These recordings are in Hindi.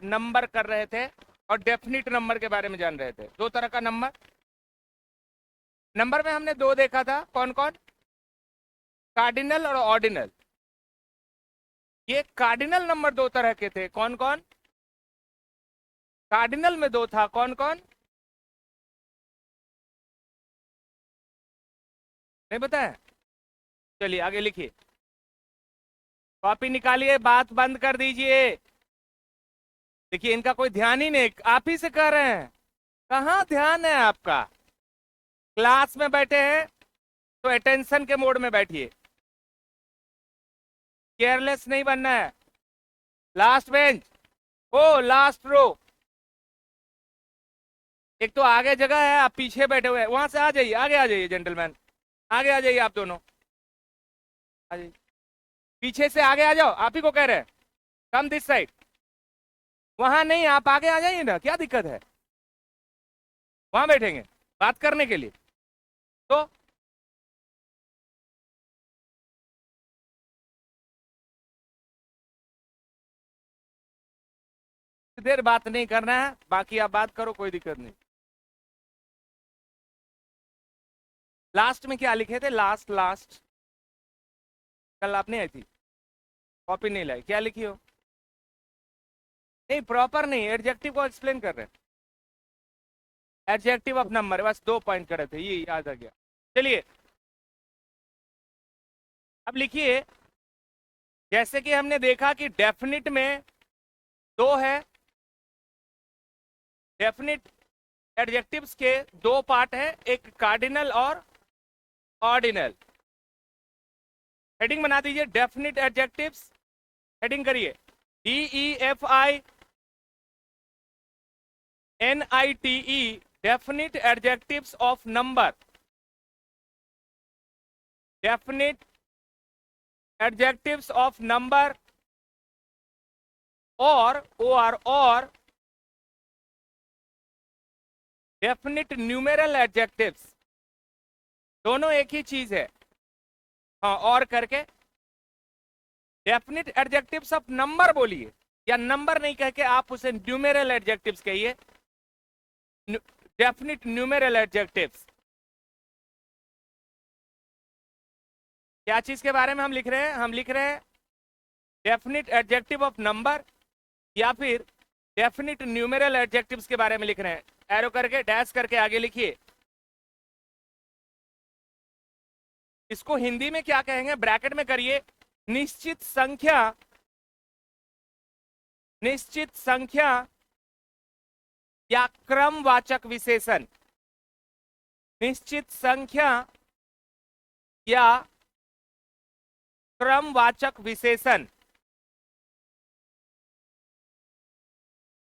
नंबर कर रहे थे और डेफिनिट नंबर के बारे में जान रहे थे। दो तरह का नंबर में हमने दो देखा था, कौन कौन? कार्डिनल और ऑर्डिनल। ये कार्डिनल नंबर दो तरह के थे, कौन कौन? कार्डिनल में दो था, कौन कौन? नहीं बताया? चलिए आगे लिखिए, कॉपी निकालिए, बात बंद कर दीजिए। देखिए इनका कोई ध्यान ही नहीं, आप ही से कह रहे हैं, कहाँ ध्यान है आपका? क्लास में बैठे हैं तो अटेंशन के मोड में बैठिए, केयरलेस नहीं बनना है। लास्ट बेंच, ओ लास्ट रो, एक तो आगे जगह है, आप पीछे बैठे हुए हैं, वहां से आ जाइए, आगे आ जाइए जेंटलमैन, आगे आ जाइए आप दोनों, आ जाइए। पीछे से आगे आ जाओ, आप ही को कह रहे हैं, कम दिस साइड। वहां नहीं, आप आगे आ जाइए ना, क्या दिक्कत है? वहां बैठेंगे बात करने के लिए तो देर बात नहीं करना है, बाकी आप बात करो, कोई दिक्कत नहीं। लास्ट में क्या लिखे थे? लास्ट लास्ट कल आप नहीं आई थी, कॉपी नहीं लाई, क्या लिखी हो? नहीं प्रॉपर नहीं, एडजेक्टिव को एक्सप्लेन कर रहे हैं, एडजेक्टिव ऑफ नंबर, बस 2 पॉइंट करे थे, ये याद आ गया। चलिए अब लिखिए, जैसे कि हमने देखा कि डेफिनिट में दो है, डेफिनिट एडजेक्टिव्स के दो पार्ट है, एक कार्डिनल और ऑर्डिनल। हेडिंग बना दीजिए, डेफिनिट एडजेक्टिव्स, हेडिंग करिए DEFINITE, definite adjectives of number, definite adjectives of number, और डेफिनिट न्यूमेरल एडजेक्टिव्स, दोनों एक ही चीज है। हाँ, और करके डेफिनिट एडजेक्टिव्स ऑफ नंबर बोलिए, या नंबर नहीं कह के आप उसे न्यूमेरल एडजेक्टिव्स कहिए, डेफिनिट न्यूमेरल एडजेक्टिव्स। क्या चीज के बारे में हम लिख रहे हैं? हम लिख रहे हैं डेफिनिट एडजेक्टिव ऑफ नंबर या फिर डेफिनिट न्यूमेरल एडजेक्टिव्स के बारे में लिख रहे हैं। एरो करके डैश करके आगे लिखिए। इसको हिंदी में क्या कहेंगे? ब्रैकेट में करिए, निश्चित संख्या, निश्चित संख्या या क्रमवाचक विशेषण, निश्चित संख्या या क्रमवाचक विशेषण।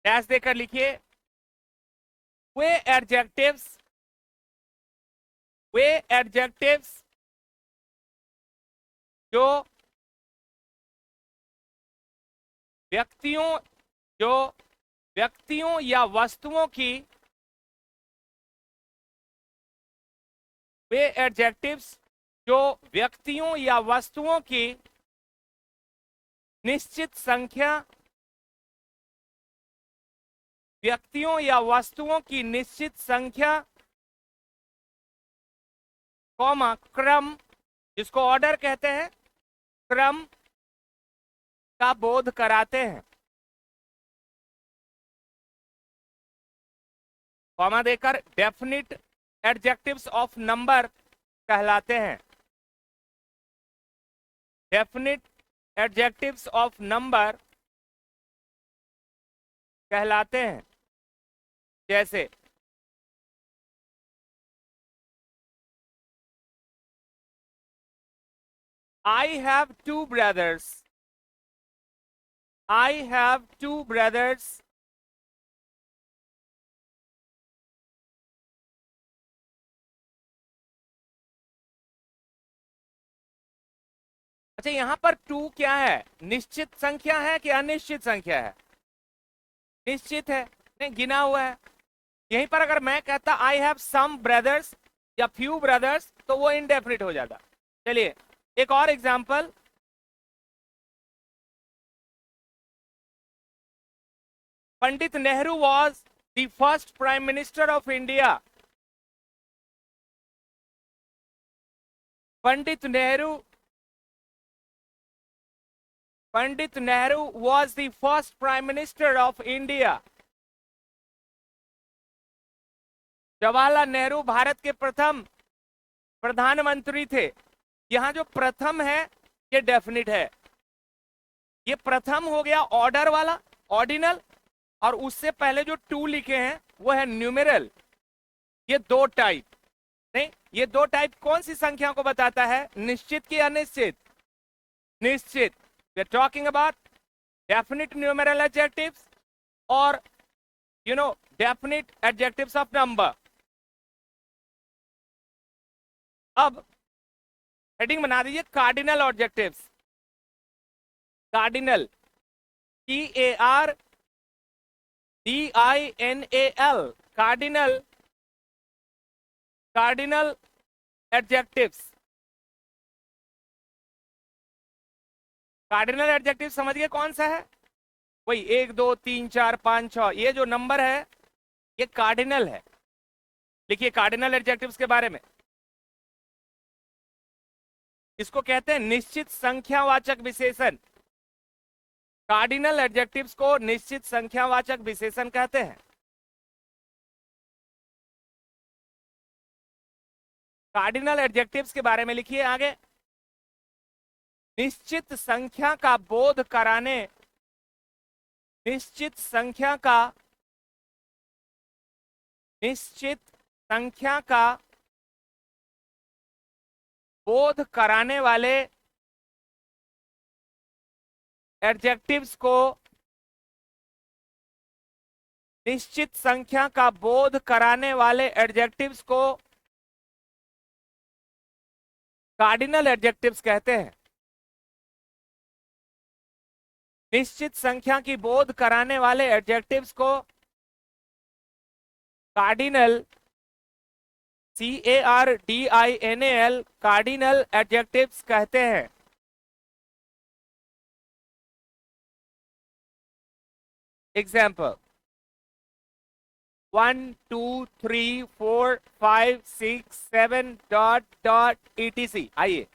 डैश देकर लिखिए, वे एडजेक्टिव्स, वे एडजेक्टिव्स जो व्यक्तियों, जो व्यक्तियों या वस्तुओं की, वे एडजेक्टिव्स जो व्यक्तियों या वस्तुओं की निश्चित संख्या, व्यक्तियों या वस्तुओं की निश्चित संख्या, कॉमा क्रम, जिसको ऑर्डर कहते हैं, क्रम का बोध कराते हैं, कॉमा देकर डेफिनिट एडजेक्टिव्स ऑफ नंबर कहलाते हैं, डेफिनिट एडजेक्टिव्स ऑफ नंबर कहलाते हैं। जैसे I have two brothers, I have two brothers, अच्छा यहां पर टू क्या है? निश्चित संख्या है कि अनिश्चित संख्या है? निश्चित है, नहीं गिना हुआ है। यहीं पर अगर मैं कहता आई हैव सम ब्रदर्स या फ्यू ब्रदर्स तो वो इनडेफिनिट हो जाता। चलिए एक और example, Pandit Nehru was the first prime minister of India. Pandit Nehru was the first prime minister of India. Jawaharlal Nehru Bharat के प्रथम प्रधानमंत्री थे. यहां जो प्रथम है ये डेफिनिट है. ये प्रथम हो गया ऑर्डर वाला, ऑर्डिनल, और उससे पहले जो टू लिखे हैं वो है न्यूमेरल. ये दो टाइप नहीं, ये दो टाइप कौन सी संख्या को बताता है? निश्चित की अनिश्चित? निश्चित. We are talking about definite numeral adjectives or definite adjectives of number. अब हेडिंग बना दीजिए cardinal objectives. Cardinal, CARDINAL, cardinal adjectives. Cardinal adjective समझ गए कौन सा है? वही 1 2 3 4 5 6, ये जो नंबर है ये कार्डिनल है. लिखिए कार्डिनल एडजेक्टिव्स के बारे में. इसको कहते हैं निश्चित संख्यावाचक विशेषण. कार्डिनल एडजेक्टिव्स को निश्चित संख्यावाचक विशेषण कहते हैं. कार्डिनल एडजेक्टिव्स के बारे में लिखिए आगे. निश्चित संख्या का बोध कराने, निश्चित संख्या का बोध कराने वाले एडजेक्टिव्स को, निश्चित संख्या का बोध कराने वाले एडजेक्टिव्स को कार्डिनल एडजेक्टिव्स कहते हैं. निश्चित संख्या की बोध कराने वाले एडजेक्टिव्स को कार्डिनल, CARDINAL, कार्डिनल एडजेक्टिव्स कहते हैं. Example 1 2 3 4 5 6 7 dot dot etc. आइए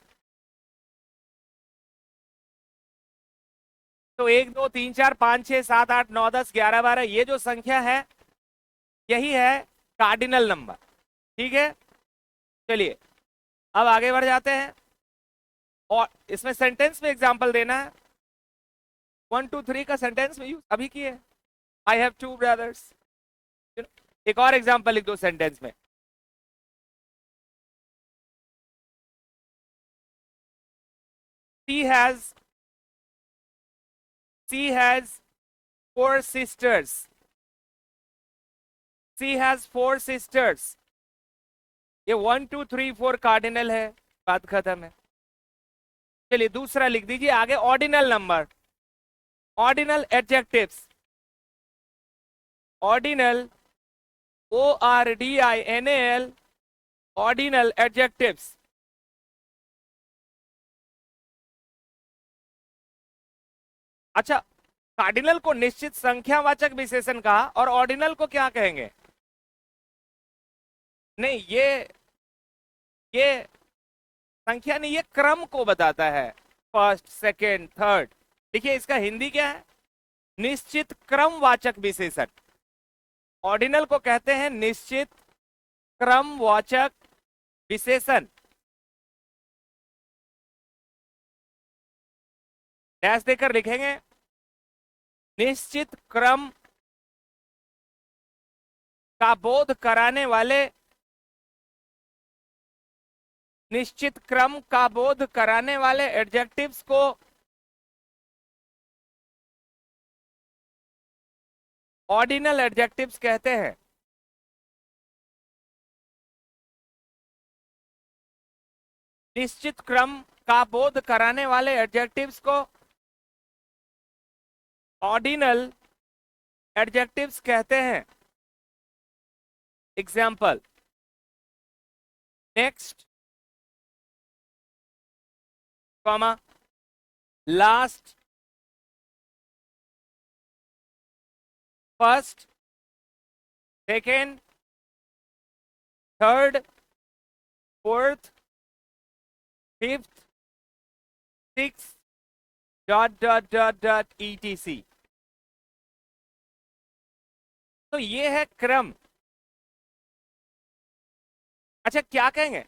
तो 1 2 3 4 5 6 7 8 9 10 11 12 ये जो संख्या है यही है कार्डिनल नंबर. ठीक है, चलिए अब आगे बढ़ जाते हैं और इसमें सेंटेंस में एग्जांपल देना है. 1 2 3 का सेंटेंस में यूज अभी किए. I have 2 brothers. एक और एग्जांपल लिख दो सेंटेंस में. She has 4 sisters. She has 4 sisters. ये 1 2 3 4 कार्डिनल है, बात खत्म है. चलिए दूसरा लिख दीजिए आगे. Ordinal number, ordinal adjectives. Ordinal, ORDINAL, ordinal adjectives. अच्छा, कार्डिनल को निश्चित संख्यावाचक विशेषण कहा और ऑर्डिनल को क्या कहेंगे? नहीं, ये संख्या नहीं, ये क्रम को बताता है. First, second, third. देखिए इसका हिंदी क्या है? निश्चित क्रमवाचक विशेषण. ऑर्डिनल को कहते हैं निश्चित क्रमवाचक विशेषण. डैश देकर लिखेंगे निश्चित क्रम का बोध कराने वाले, निश्चित क्रम का बोध कराने वाले एडजेक्टिव्स को ऑर्डिनल एडजेक्टिव्स कहते हैं. निश्चित क्रम का बोध कराने वाले एडजेक्टिव्स को ऑर्डिनल एडजेक्टिव्स कहते हैं. Example next, comma, last, first, second, third, fourth, fifth, six, dot dot dot dot etc। तो ये है क्रम। अच्छा, क्या कहेंगे?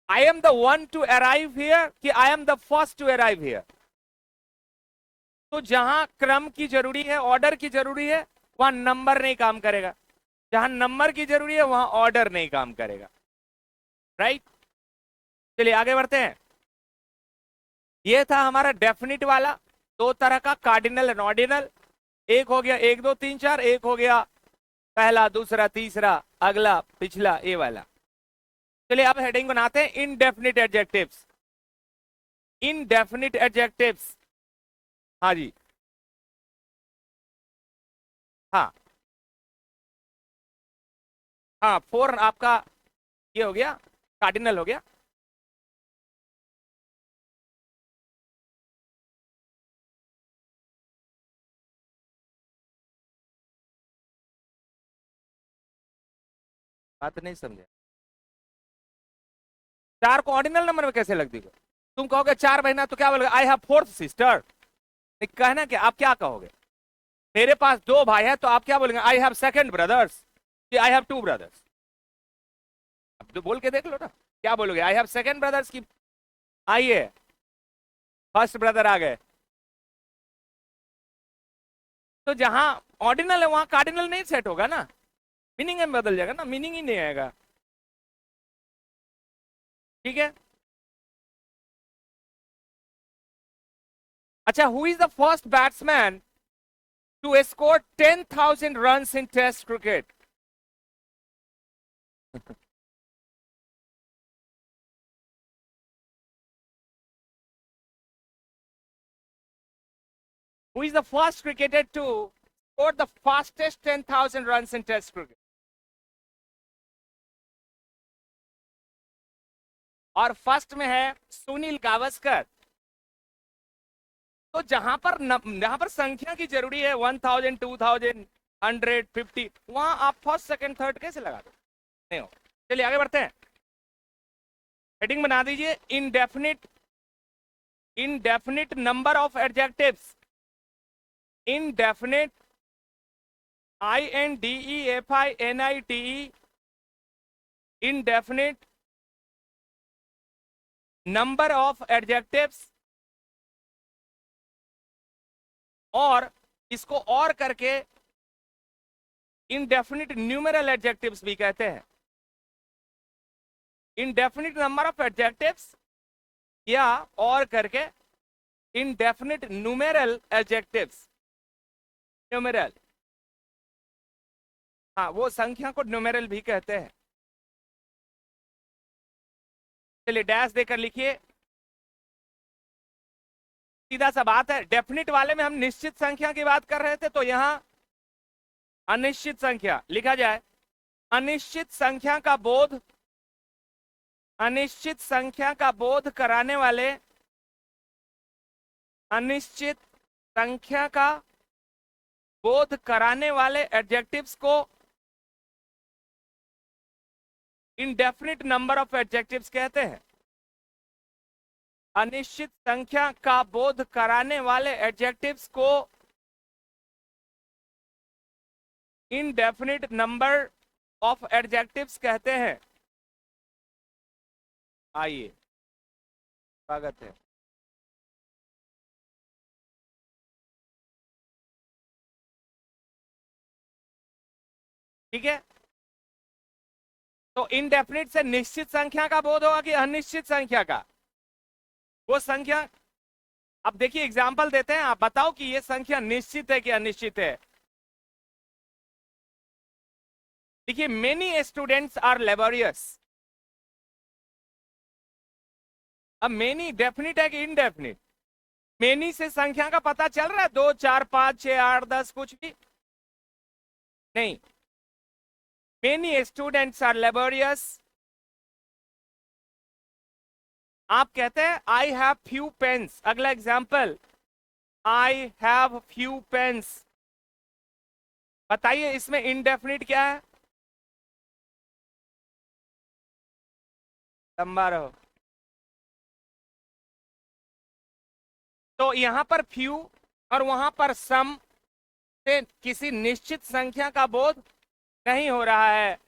I am the one to arrive here कि I am the first to arrive here? तो जहां क्रम की जरूरी है, ऑर्डर की जरूरी है, वहां नंबर नहीं काम करेगा। जहां नंबर की जरूरी है वहां ऑर्डर नहीं काम करेगा। राइट? चलिए आगे बढ़ते हैं। ये था हमारा डेफिनिट वाला, दो तरह का, कार्डिनल एंड ऑर्डिनल। एक हो गया 1 2 3 4, एक हो गया पहला, दूसरा, तीसरा, अगला, पिछला, ये वाला। चलिए अब हेडिंग बनाते हैं इनडेफिनिट एडजेक्टिव्स। इनडेफिनिट एडजेक्टिव्स, हाँ जी, हाँ हाँ, 4 आपका ये हो गया, कार्डिनल हो गया। बात नहीं समझे? 4 को ऑर्डिनल नंबर में कैसे लग देगा? तुम कहोगे 4 महीना तो क्या बोलोगे? I have fourth sister. कहना कि आप क्या कहोगे? मेरे पास 2 भाई है, तो आप क्या बोलेंगे? आई हैव सेकंड ब्रदर्स कि आई हैव 2 ब्रदर्स? अब तो बोल के देख लो ना, क्या बोलोगे? आई हैव सेकंड ब्रदर्स की आइए फर्स्ट ब्रदर आ गए? तो जहां ऑर्डिनल है वहां कार्डिनल नहीं सेट होगा ना, मीनिंग में बदल जाएगा ना, मीनिंग ही नहीं आएगा। ठीक है। अच्छा, who is the first batsman to score 10,000 runs in test cricket? Who is the first cricketer to score the fastest 10,000 runs in Test cricket? और फर्स्ट में है सुनील गावस्कर। तो जहां पर संख्या की जरूरी है 1000, 2000, 150, वहां आप फर्स्ट, सेकंड, थर्ड कैसे लगा दो? नहीं हो। चलिए आगे बढ़ते हैं। हेडिंग बना दीजिए indefinite, indefinite number of adjectives. Indefinite, INDEFINITE, indefinite number of adjectives। और इसको और करके indefinite numeral adjectives भी कहते हैं। indefinite number of adjectives या और करके indefinite numeral adjectives। numeral, हाँ, वो संख्या को न्यूमेरल भी कहते हैं। चलिए डैश देकर लिखिए, सीधा सा बात है। डेफिनिट वाले में हम निश्चित संख्या की बात कर रहे थे, तो यहां अनिश्चित संख्या लिखा जाए। अनिश्चित संख्या का बोध, अनिश्चित संख्या का बोध कराने वाले, अनिश्चित संख्या का बोध कराने वाले एडजेक्टिव्स को इनडेफिनिट नंबर ऑफ एडजेक्टिव्स कहते हैं। अनिश्चित संख्या का बोध कराने वाले एडजेक्टिव्स को इनडेफिनिट नंबर ऑफ एडजेक्टिव्स कहते हैं। आइए, स्वागत है। ठीक है, तो इनडेफिनिट से निश्चित संख्या का बोध होगा कि अनिश्चित संख्या का? वो संख्या, अब देखिए एग्जाम्पल देते हैं, आप बताओ कि ये संख्या निश्चित है कि अनिश्चित है। देखिए, मेनी स्टूडेंट्स आर लेबोरियस। अब मेनी डेफिनिट है कि इनडेफिनिट? मेनी से संख्या का पता चल रहा है, 2 4 5 6 8 10, कुछ भी नहीं। Many students are laborious. आप कहते हैं आई हैव फ्यू पेन्स। अगला example, I have few pens. बताइए इसमें इंडेफिनिट क्या है? लंबा रहो। तो यहां पर फ्यू और वहां पर सम से किसी निश्चित संख्या का बोध नहीं हो रहा है।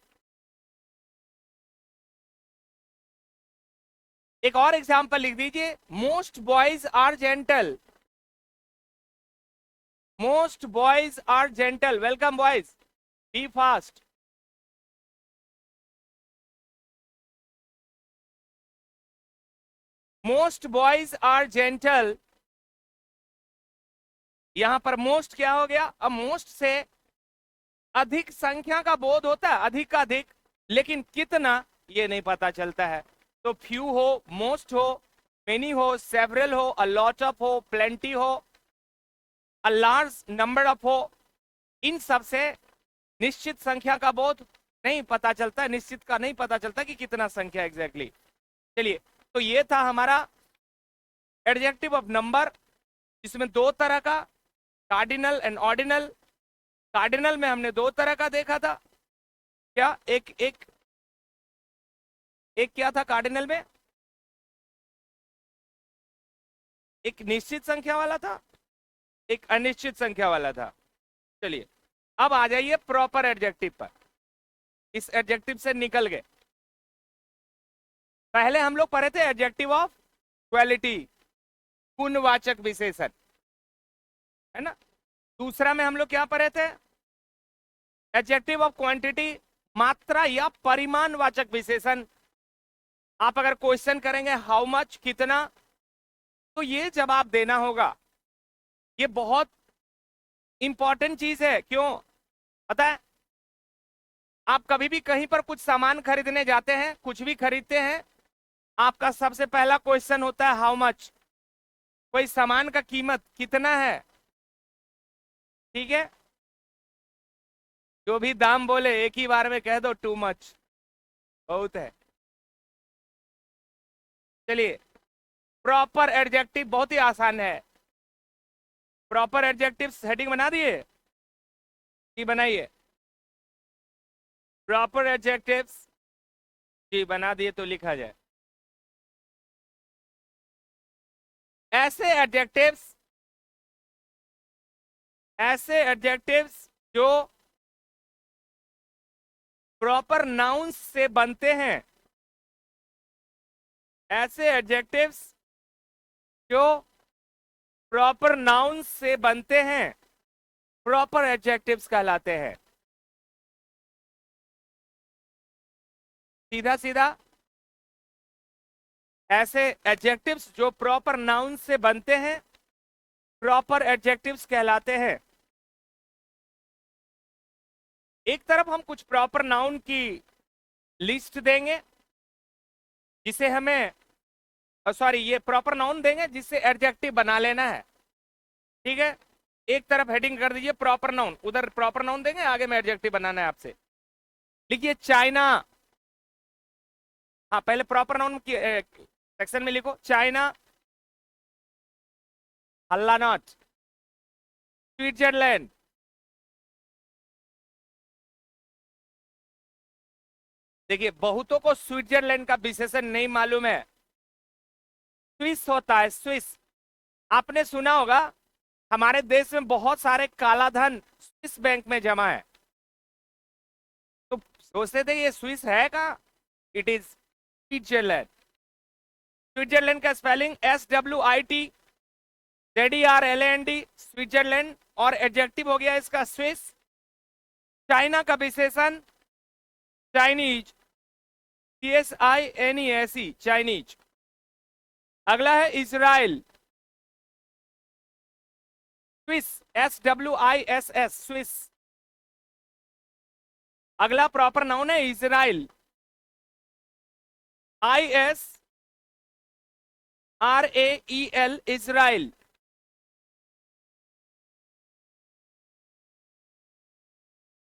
एक और एग्जांपल लिख दीजिए, most boys are gentle. Most boys are gentle. Welcome boys, be fast. Most boys are gentle. यहां पर मोस्ट क्या हो गया? अब मोस्ट से अधिक संख्या का बोध होता है, अधिक का अधिक, लेकिन कितना ये नहीं पता चलता है। तो फ्यू हो, मोस्ट हो, मेनी हो, सेवरल हो, अ लॉट ऑफ हो, प्लेंटी हो, अ लार्ज नंबर ऑफ हो, इन सब से निश्चित संख्या का बोध नहीं पता चलता, निश्चित का नहीं पता चलता कि कितना संख्या एग्जैक्टली। चलिए, तो ये था हमारा एडजेक्टिव ऑफ नंबर, जिसमें दो तरह का, कार्डिनल एंड ऑर्डिनल। कार्डिनल में हमने दो तरह का देखा था। क्या? एक एक एक क्या था कार्डिनल में? एक निश्चित संख्या वाला था, एक अनिश्चित संख्या वाला था। चलिए, अब आ जाइए प्रॉपर एडजेक्टिव पर। इस एडजेक्टिव से निकल गए। पहले हम लोग पढ़े थे एडजेक्टिव ऑफ क्वालिटी, गुणवाचक विशेषण, है ना। दूसरा में हम लोग क्या पढ़े थे? एडजेक्टिव ऑफ क्वांटिटी, मात्रा या परिमाणवाचक विशेषण। आप अगर क्वेश्चन करेंगे हाउ मच, कितना, तो ये जवाब देना होगा। ये बहुत इंपॉर्टेंट चीज है। क्यों पता है? आप कभी भी कहीं पर कुछ सामान खरीदने जाते हैं, कुछ भी खरीदते हैं, आपका सबसे पहला क्वेश्चन होता है हाउ मच। कोई सामान का कीमत कितना है, ठीक है। जो भी दाम बोले एक ही बार में कह दो टू मच, बहुत है। चलिए, प्रॉपर एडजेक्टिव बहुत ही आसान है। प्रॉपर एडजेक्टिव हेडिंग बना दिए जी? बनाइए प्रॉपर एडजेक्टिव्स जी, बना दिए तो लिखा जाए। ऐसे एडजेक्टिव्स जो प्रॉपर नाउन्स से बनते हैं, ऐसे एडजेक्टिव्स जो प्रॉपर नाउन्स से बनते हैं, प्रॉपर एडजेक्टिव्स कहलाते हैं। सीधा सीधा, ऐसे एडजेक्टिव्स जो प्रॉपर नाउन से बनते हैं, प्रॉपर एडजेक्टिव्स कहलाते हैं। एक तरफ हम कुछ प्रॉपर नाउन की लिस्ट देंगे, जिसे हमें, सॉरी, ये प्रॉपर नाउन देंगे जिससे एडजेक्टिव बना लेना है, ठीक है। एक तरफ हेडिंग कर दीजिए प्रॉपर नाउन, उधर प्रॉपर नाउन देंगे, आगे में एडजेक्टिव बनाना है आपसे। लिखिए चाइना। हाँ, पहले प्रॉपर नाउन की सेक्शन में लिखो चाइना, हल्ला नॉट, स्विट्जरलैंड, देखिए बहुतों को स्विट्जरलैंड का विशेषण नहीं मालूम है। स्विस होता है, स्विस। आपने सुना होगा हमारे देश में बहुत सारे काला धन स्विस बैंक में जमा है। तो सोचते थे ये स्विस है कहाँ? It is Switzerland. स्विट्जरलैंड का स्पेलिंग SWITZERLAND, स्विट्जरलैंड। और एडजेक्टिव हो गया इसका स्विस। चाइना का विशेषण चाइनीज, CHINESE, चाइनीज। अगला है इजराइल, स्विस, SWISS, स्विस। अगला प्रॉपर नाउन है इजराइल, ISRAEL, इजराइल।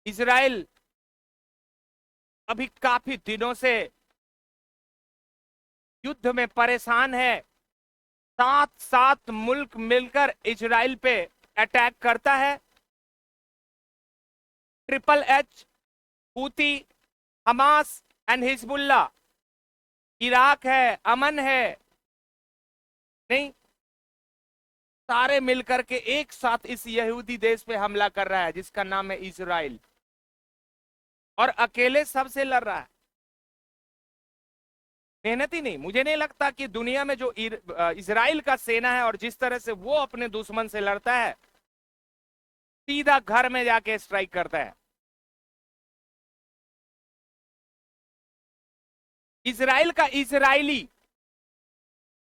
इजराइल अभी काफी दिनों से युद्ध में परेशान है। सात सात मुल्क मिलकर इजराइल पे अटैक करता है। Triple H, Houthi, Hamas and Hezbollah, Iraq है, अमन है, नहीं, सारे मिलकर के एक साथ इस यहूदी देश पे हमला कर रहा है जिसका नाम है इजराइल, और अकेले सबसे लड़ रहा है। मेहनती नहीं, मुझे नहीं लगता कि दुनिया में जो इजराइल का सेना है और जिस तरह से वो अपने दुश्मन से लड़ता है, सीधा घर में जाके स्ट्राइक करता है। इजराइल का इजराइली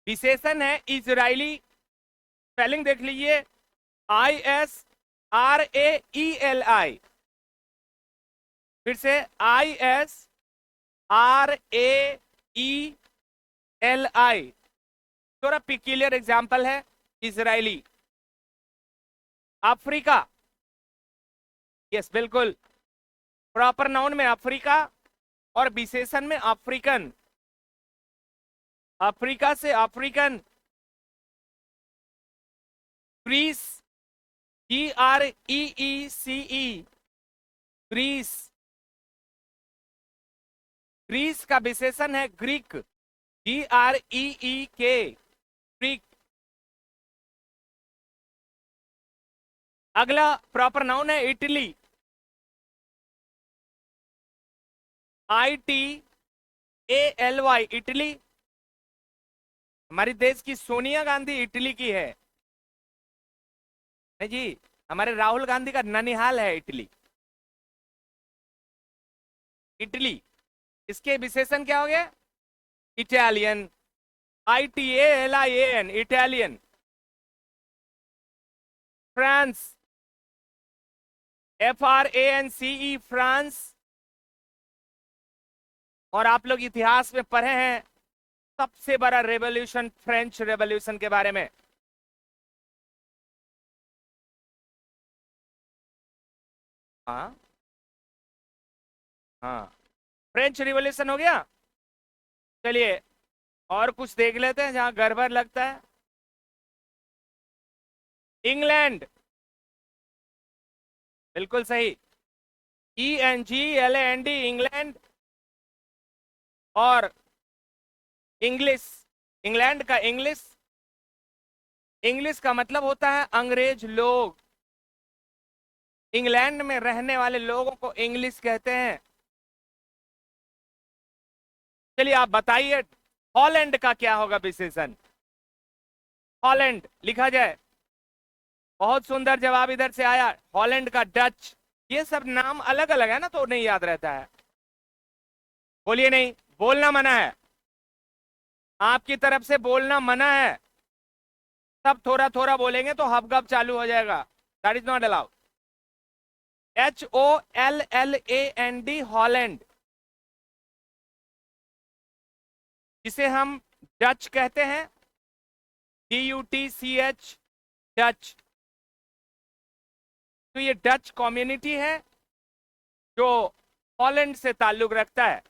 विशेषण है इजराइली, स्पेलिंग देख लीजिए, ISRAELI, फिर से ISRAELI, थोड़ा पिक्यूलियर एग्जाम्पल है इजराइली। अफ्रीका, यस बिल्कुल, प्रॉपर नाउन में अफ्रीका और विशेषण में अफ्रीकन, अफ्रीका से African. Greece, GREECE, Greece, Greece का विशेषण है ग्रीक, GREEK, ग्रीक। अगला प्रॉपर नाउन है इटली, ITALY, इटली। हमारी देश की सोनिया गांधी इटली की है, नहीं जी, हमारे राहुल गांधी का ननिहाल है इटली। इटली, इसके विशेषण क्या हो गया? Italian, ITALIAN, Italian. France, FRANCE, France. और आप लोग इतिहास में पढ़े हैं सबसे बड़ा रेवोल्यूशन फ्रेंच रेवोल्यूशन के बारे में। हाँ हाँ, फ्रेंच रिवॉल्यूशन हो गया। चलिए और कुछ देख लेते हैं जहां गड़बड़ लगता है। इंग्लैंड, बिल्कुल सही, ENGLAND, इंग्लैंड। और इंग्लिश, इंग्लैंड का इंग्लिश, इंग्लिश का मतलब होता है अंग्रेज लोग। इंग्लैंड में रहने वाले लोगों को इंग्लिश कहते हैं। चलिए आप बताइए हॉलैंड का क्या होगा विशेषण? हॉलैंड लिखा जाए। बहुत सुंदर जवाब इधर से आया, हॉलैंड का डच। ये सब नाम अलग अलग है ना, तो नहीं याद रहता है। बोलिए नहीं, बोलना मना है, आपकी तरफ से बोलना मना है। सब थोड़ा थोड़ा बोलेंगे तो हबगब चालू हो जाएगा, that is not allowed. HOLLAND, Holland, जिसे हम डच कहते हैं, DUTCH, डच। तो ये डच कम्युनिटी है जो हॉलैंड से ताल्लुक रखता है।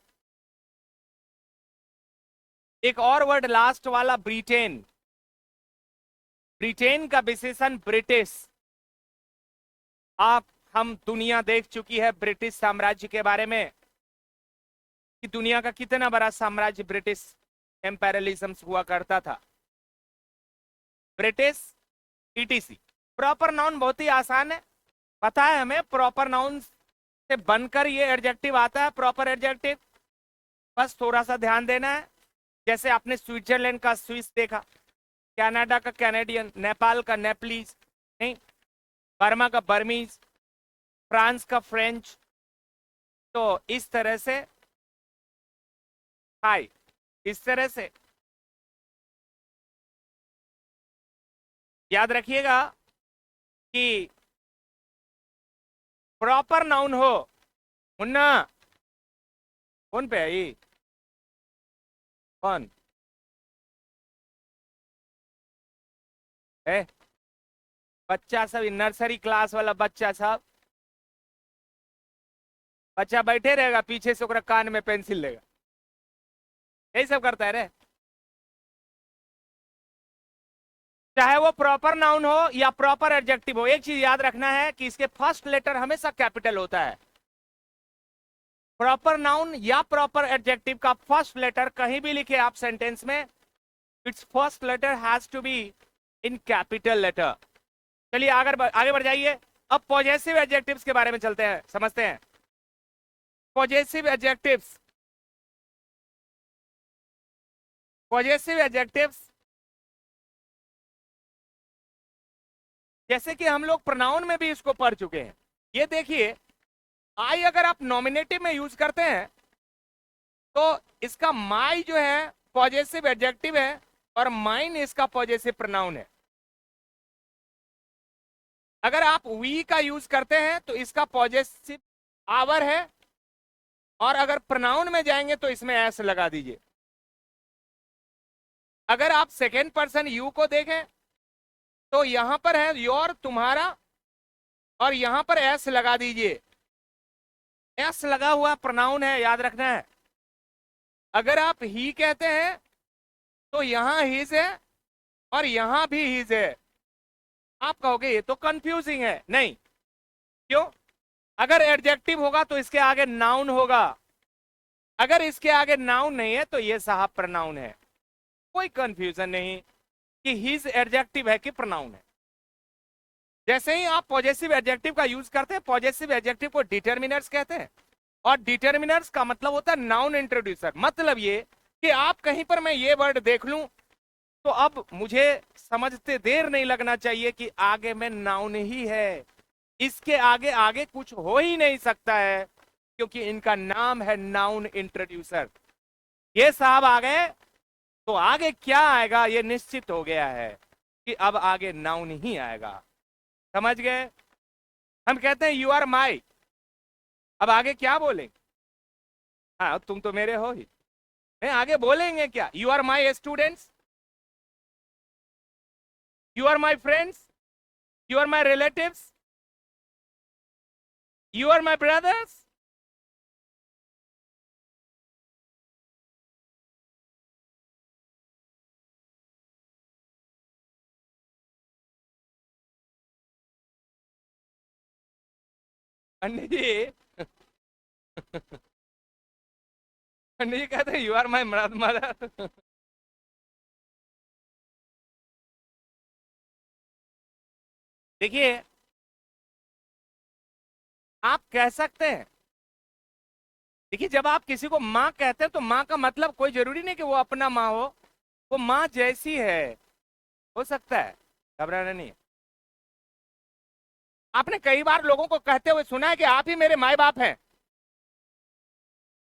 एक और वर्ड लास्ट वाला, ब्रिटेन। ब्रिटेन का विशेषण ब्रिटिश। आप हम दुनिया देख चुकी है ब्रिटिश साम्राज्य के बारे में कि दुनिया का कितना बड़ा साम्राज्य ब्रिटिश एम्पेरियलिज्म हुआ करता था। British, ETC। प्रॉपर नाउन बहुत ही आसान है, पता है हमें, प्रॉपर नाउन से बनकर ये एडजेक्टिव आता है, प्रॉपर एडजेक्टिव। बस थोड़ा सा ध्यान देना है। जैसे आपने स्विट्जरलैंड का स्विस देखा, कनाडा का कैनेडियन, नेपाल का नेपलीज, नहीं, बर्मा का बर्मीज, फ्रांस का फ्रेंच। तो इस तरह से, हाय, इस तरह से याद रखिएगा कि प्रॉपर नाउन हो। मुन्ना, कौन पे है ये? कौन है? बच्चा सब, नर्सरी क्लास वाला बच्चा सब, बच्चा बैठे रहेगा, पीछे से ओकरा कान में पेंसिल लेगा, यही सब करता है रे। चाहे वो प्रॉपर नाउन हो या प्रॉपर एडजेक्टिव हो, एक चीज याद रखना है कि इसके फर्स्ट लेटर हमेशा कैपिटल होता है। प्रॉपर नाउन या प्रॉपर एडजेक्टिव का फर्स्ट लेटर कहीं भी लिखे आप सेंटेंस में, it's first letter has to be in capital letter. चलिए आगे बढ़ जाइए। अब पॉजेसिव एडजेक्टिव्स के बारे में चलते हैं, समझते हैं। पॉजेसिव एडजेक्टिव्स, पॉजेसिव एडजेक्टिव्स जैसे कि हम लोग प्रोनाउन में भी इसको पढ़ चुके हैं। ये देखिए, आई अगर आप नॉमिनेटिव में यूज करते हैं तो इसका माई जो है पॉजेसिव एडजेक्टिव है और माइन इसका पॉजेसिव प्रोनाउन है। अगर आप वी का यूज करते हैं तो इसका पॉजेसिव आवर है, और अगर प्रोनाउन में जाएंगे तो इसमें एस लगा दीजिए। अगर आप सेकेंड पर्सन यू को देखें तो यहां पर है योर, तुम्हारा, और यहां पर एस लगा दीजिए। एस लगा हुआ प्रोनाउन है, याद रखना है। अगर आप ही कहते हैं तो यहां हिज है और यहां भी हिज है। आप कहोगे ये तो कंफ्यूजिंग है, नहीं। क्यों? अगर एडजेक्टिव होगा तो इसके आगे नाउन होगा, अगर इसके आगे नाउन नहीं है तो ये साहब प्रोनाउन है। कोई कंफ्यूजन नहीं कि हिज एडजेक्टिव है कि प्रोनाउन है। जैसे ही आप पॉजेसिव एडजेक्टिव का यूज करते हैं, पॉजेसिव एडजेक्टिव को डिटर्मिनर्स कहते हैं, और डिटर्मिनर्स का मतलब होता है नाउन इंट्रोड्यूसर। मतलब ये कि आप कहीं पर मैं ये वर्ड देख लूं तो अब मुझे समझते देर नहीं लगना चाहिए कि आगे में नाउन ही है, इसके आगे आगे कुछ हो ही नहीं सकता है, क्योंकि इनका नाम है नाउन इंट्रोड्यूसर। ये साहब आ गए तो आगे क्या आएगा ये निश्चित हो गया है कि अब आगे नाउन ही आएगा। समझ गए? हम कहते हैं यू आर माई, अब आगे क्या बोलेंगे? हाँ, तुम तो मेरे हो ही, मैं आगे बोलेंगे क्या? You are my students, you are my friends, you are my relatives, you are my brothers. Pandit ji Pandit ji कहते हैं यू आर माई मदर। देखिए, आप कह सकते हैं, देखिए जब आप किसी को माँ कहते हैं तो माँ का मतलब कोई जरूरी नहीं कि वो अपना माँ हो, वो माँ जैसी है, हो सकता है, घबराना नहीं है। आपने कई बार लोगों को कहते हुए सुना है कि आप ही मेरे माए बाप हैं,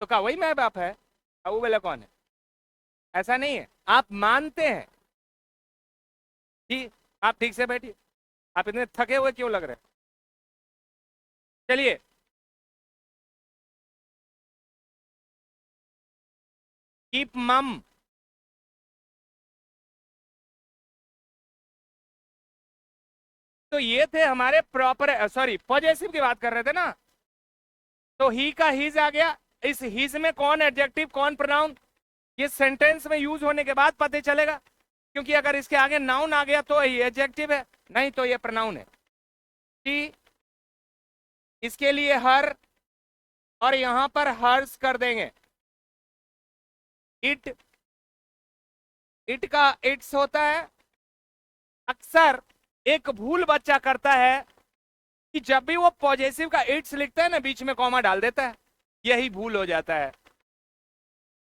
तो कहा वही माए बाप है, अब वो वाला कौन है? ऐसा नहीं है, आप मानते हैं। जी, आप ठीक से बैठिए, आप इतने थके हुए क्यों लग रहे हैं? चलिए, कीप मम, तो ये थे हमारे प्रॉपर, सॉरी पॉजेसिव की बात कर रहे थे ना, तो ही का हिज आ गया। इस हिज में कौन एडजेक्टिव कौन प्रोनाउन, ये सेंटेंस में यूज होने के बाद पता चलेगा, क्योंकि अगर इसके आगे नाउन आ गया तो ये एडजेक्टिव है, नहीं तो ये प्रोनाउन है। टी, इसके लिए हर, और यहां पर हर्स कर देंगे। इट, इट का इट्स होता है। अक्सर एक भूल बच्चा करता है कि जब भी वो पॉजेसिव का इट्स लिखता है ना, बीच में कॉमा डाल देता है, यही भूल हो जाता है।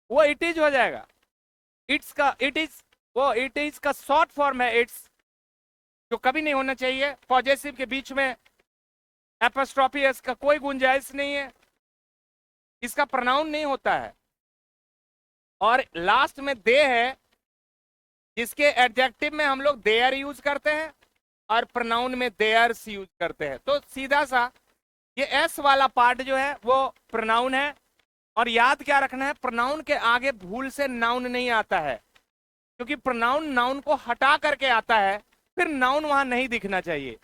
वो इट इज हो जाएगा, इट्स का इट इज, वो इट इज का शॉर्ट फॉर्म है इट्स, जो कभी नहीं होना चाहिए। पॉजेसिव के बीच में एपोस्ट्रोफी एस का कोई गुंजाइश नहीं है, इसका प्रोनाउन नहीं होता है। और लास्ट में दे है, जिसके एडजेक्टिव में हम लोग देयर यूज करते हैं और प्रोनाउन में देयर्स यूज करते हैं। तो सीधा सा ये एस वाला पार्ट जो है वो प्रोनाउन है। और याद क्या रखना है, प्रोनाउन के आगे भूल से नाउन नहीं आता है, क्योंकि प्रोनाउन नाउन को हटा करके आता है, फिर नाउन वहां नहीं दिखना चाहिए।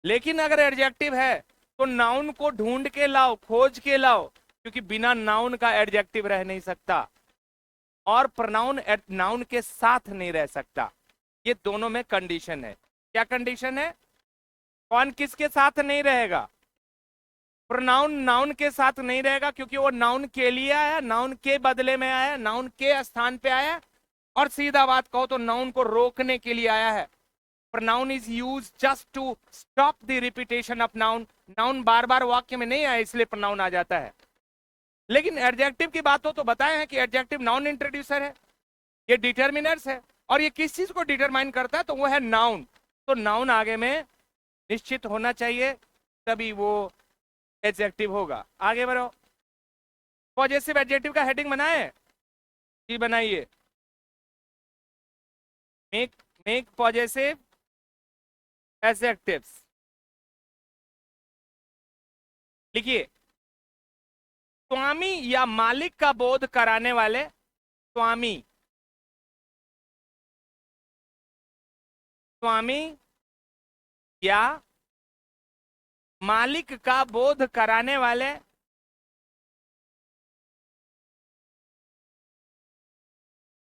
लेकिन अगर एडजेक्टिव है तो नाउन को ढूंढ के लाओ, खोज के लाओ, क्योंकि बिना नाउन का एडजेक्टिव रह नहीं सकता और प्रोनाउन नाउन के साथ नहीं रह सकता। ये दोनों में कंडीशन है। क्या कंडीशन है? कौन किसके साथ नहीं रहेगा? प्रोनाउन नाउन के साथ नहीं रहेगा, क्योंकि वो नाउन के लिए आया, नाउन के बदले में आया, नाउन के स्थान पे आया, और सीधा बात कहो तो नाउन को रोकने के लिए आया है। pronoun is used just to stop the repetition of noun. Noun बार बार वाक्य में नहीं आया, इसलिए pronoun आ जाता है। लेकिन एडजेक्टिव की बात हो तो बताए हैं कि एडजेक्टिव नाउन इंट्रोड्यूसर है, ये डिटर्मिनर्स है, और ये किस चीज को डिटरमाइन करता है? तो वो है नाउन। तो नाउन आगे में निश्चित होना चाहिए, तभी वो एडजेक्टिव होगा। आगे बढ़ो। पॉजेसिव एडजेक्टिव का हेडिंग बनाए जी, बनाइए। Make possessive adjectives. लिखिए, स्वामी या मालिक का बोध कराने वाले। स्वामी, स्वामी या मालिक का बोध कराने वाले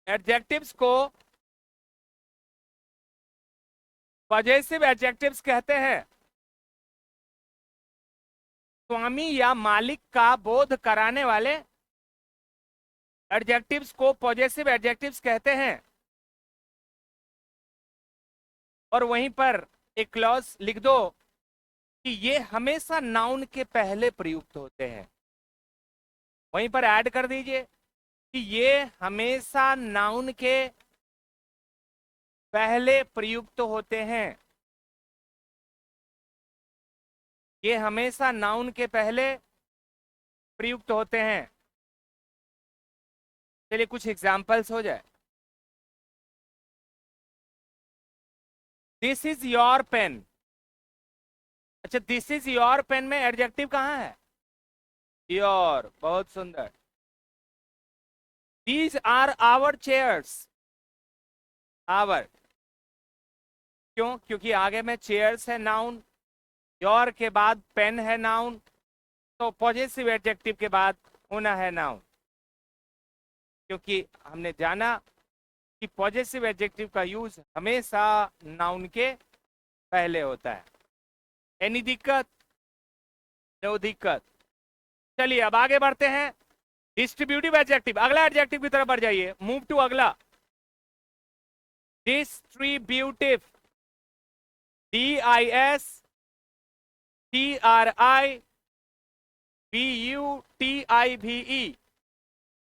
एडजेक्टिव्स को पॉजेसिव एडजेक्टिव्स कहते हैं। स्वामी या मालिक का बोध कराने वाले एडजेक्टिव्स को पॉजेसिव एडजेक्टिव्स कहते हैं। और वहीं पर एक क्लॉज लिख दो कि ये हमेशा नाउन के पहले प्रयुक्त होते हैं। वहीं पर ऐड कर दीजिए कि ये हमेशा नाउन के पहले प्रयुक्त होते हैं। ये हमेशा नाउन के पहले प्रयुक्त होते हैं। चलिए कुछ एग्जाम्पल्स हो जाए। This is your pen. अच्छा, दिस इज योर पेन में एडजेक्टिव कहां है? योर। बहुत सुंदर। These are our chairs. Our क्यों? क्योंकि आगे में चेयर्स है नाउन, योर के बाद पेन है नाउन, तो पॉजेसिव एडजेक्टिव के बाद होना है नाउन। क्योंकि हमने जाना कि पॉजेसिव एडजेक्टिव का यूज हमेशा नाउन के पहले होता है। एनी दिक्कत? नो दिक्कत। चलिए अब आगे बढ़ते हैं। डिस्ट्रीब्यूटिव एडजेक्टिव, अगला एडजेक्टिव की तरफ बढ़ जाइए। मूव टू अगला। Distributive, DISTRIBUTIVE,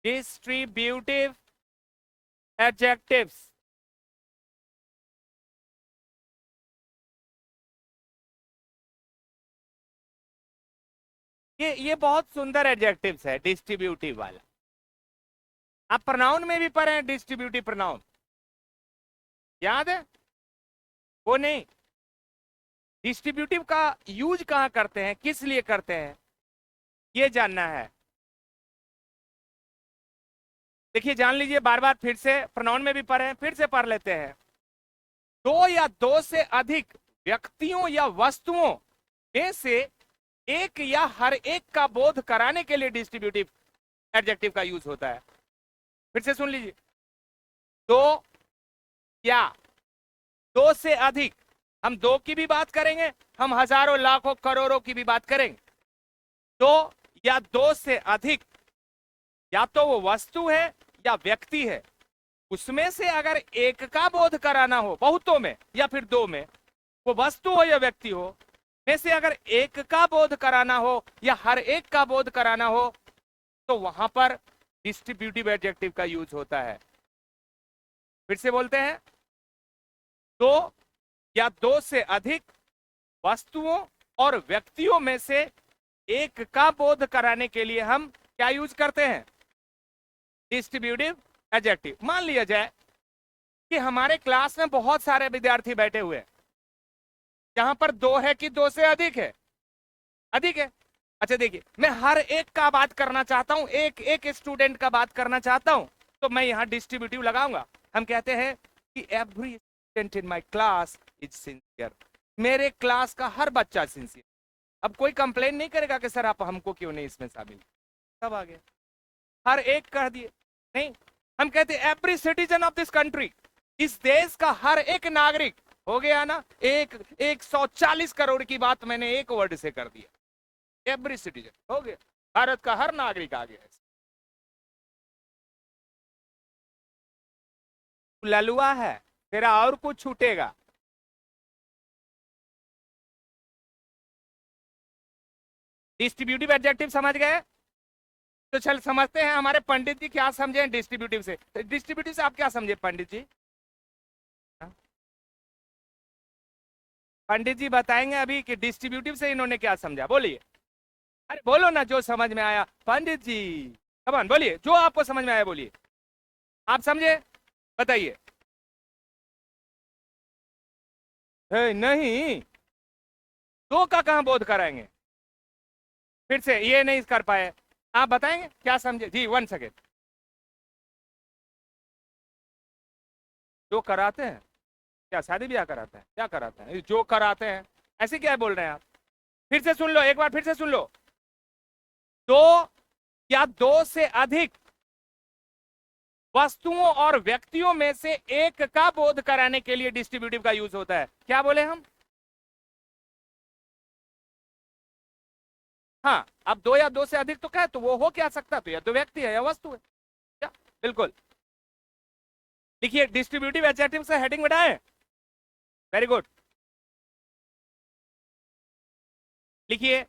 distributive adjectives. ये बहुत सुंदर एडजेक्टिव्स है डिस्ट्रीब्यूटिव वाला। आप प्रोनाउन में भी पढ़े हैं डिस्ट्रीब्यूटिव प्रोनाउन, याद है? वो नहीं, डिस्ट्रीब्यूटिव का यूज कहां करते हैं, किस लिए करते हैं, ये जानना है। देखिए जान लीजिए, बार बार फिर से प्रोनाउन में भी पढ़े हैं, फिर से पढ़ लेते हैं। दो या दो से अधिक व्यक्तियों या वस्तुओं में से एक या हर एक का बोध कराने के लिए डिस्ट्रीब्यूटिव एडजेक्टिव का यूज होता है। फिर से सुन लीजिए, दो या दो से अधिक, हम दो की भी बात करेंगे, हम हजारों लाखों करोड़ों की भी बात करेंगे। दो या दो से अधिक, या तो वो वस्तु है या व्यक्ति है, उसमें से अगर एक का बोध कराना हो, बहुतों में या फिर दो में, वो वस्तु हो या व्यक्ति हो, में से अगर एक का बोध कराना हो या हर एक का बोध कराना हो, तो वहां पर डिस्ट्रीब्यूटिव एडजेक्टिव का यूज होता है। फिर से बोलते हैं, दो या दो से अधिक वस्तुओं और व्यक्तियों में से एक का बोध कराने के लिए हम क्या यूज करते हैं? Distributive adjective. मान लिया जाए कि हमारे क्लास में बहुत सारे विद्यार्थी बैठे हुए हैं, जहां पर दो है कि दो से अधिक है? अधिक है। अच्छा देखिए, मैं हर एक का बात करना चाहता हूं, एक एक स्टूडेंट का बात करना चाहता हूं, तो मैं यहां डिस्ट्रीब्यूटिव लगाऊंगा। हम कहते हैं कि every student in my class is sincere. मेरे क्लास का हर बच्चा सिंसियर। अब कोई कंप्लेन नहीं करेगा कि सर आप हमको क्यों नहीं इसमें शामिल। सब आ गया, हर एक कह दिए। नहीं, हम कहते हैं every citizen of this country इस देश का हर एक नागरिक, हो गया ना, 140 करोड़ की बात मैंने एक वर्ड से कर दिया। एवरी सिटीजन हो गया, भारत का हर नागरिक आ गया। ललुआ है, तेरा और कुछ छूटेगा। डिस्ट्रीब्यूटिव एडजेक्टिव समझ गए? तो चल समझते हैं हमारे पंडित जी क्या समझे डिस्ट्रीब्यूटिव से। डिस्ट्रीब्यूटिव से आप क्या समझे पंडित जी? हाँ? पंडित जी बताएंगे अभी कि डिस्ट्रीब्यूटिव से इन्होंने क्या समझा, बोलिए। अरे बोलो ना जो समझ में आया पंडित जी, कमान बोलिए जो आपको समझ में आया, बोलिए आप समझे, बताइए। नहीं, दो का कहां बोध कराएंगे, फिर से ये नहीं कर पाए, आप बताएंगे क्या समझे जी, 1 सेकेंड। जो कराते हैं, क्या शादी ब्याह कराते हैं, क्या कराते हैं, जो कराते हैं, ऐसे क्या बोल रहे हैं आप? फिर से सुन लो, एक बार फिर से सुन लो। दो या दो से अधिक वस्तुओं और व्यक्तियों में से एक का बोध कराने के लिए डिस्ट्रीब्यूटिव का यूज होता है। क्या बोले हम? हाँ, अब दो या दो से अधिक तो क्या है, तो वो हो क्या सकता, तो या तो व्यक्ति है या वस्तु है। क्या? बिल्कुल। लिखिए डिस्ट्रीब्यूटिव एडजेक्टिव से हेडिंग बढ़ाएं। Very good. लिखिए,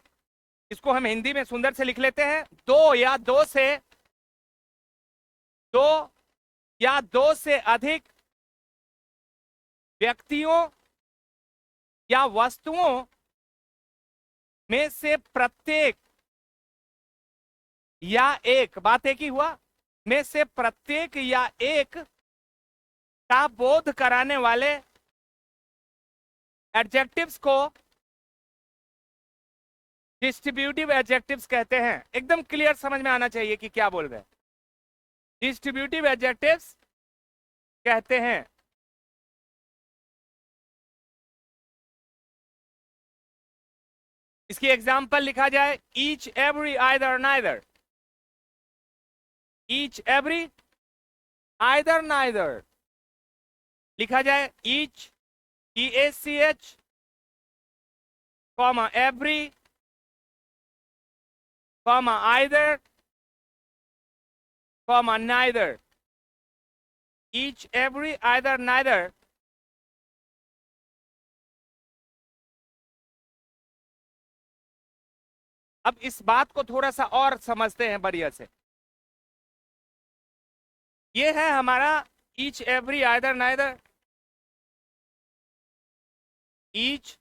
इसको हम हिंदी में सुंदर से लिख लेते हैं। दो या दो से, दो या दो से अधिक व्यक्तियों या वस्तुओं में से प्रत्येक या एक, बात एक ही हुआ, में से प्रत्येक या एक का बोध कराने वाले एडजेक्टिव्स को डिस्ट्रीब्यूटिव एडजेक्टिव्स कहते हैं। एकदम क्लियर समझ में आना चाहिए कि क्या बोल रहे हैं। डिस्ट्रीब्यूटिव एडजेक्टिव्स कहते हैं। इसकी एग्जांपल लिखा जाए, each every either neither, each every either neither लिखा जाए, each EACH comma every comma either comma neither, each every either neither. अब इस बात को थोड़ा सा और समझते हैं बढ़िया से। ये है हमारा each every either neither, each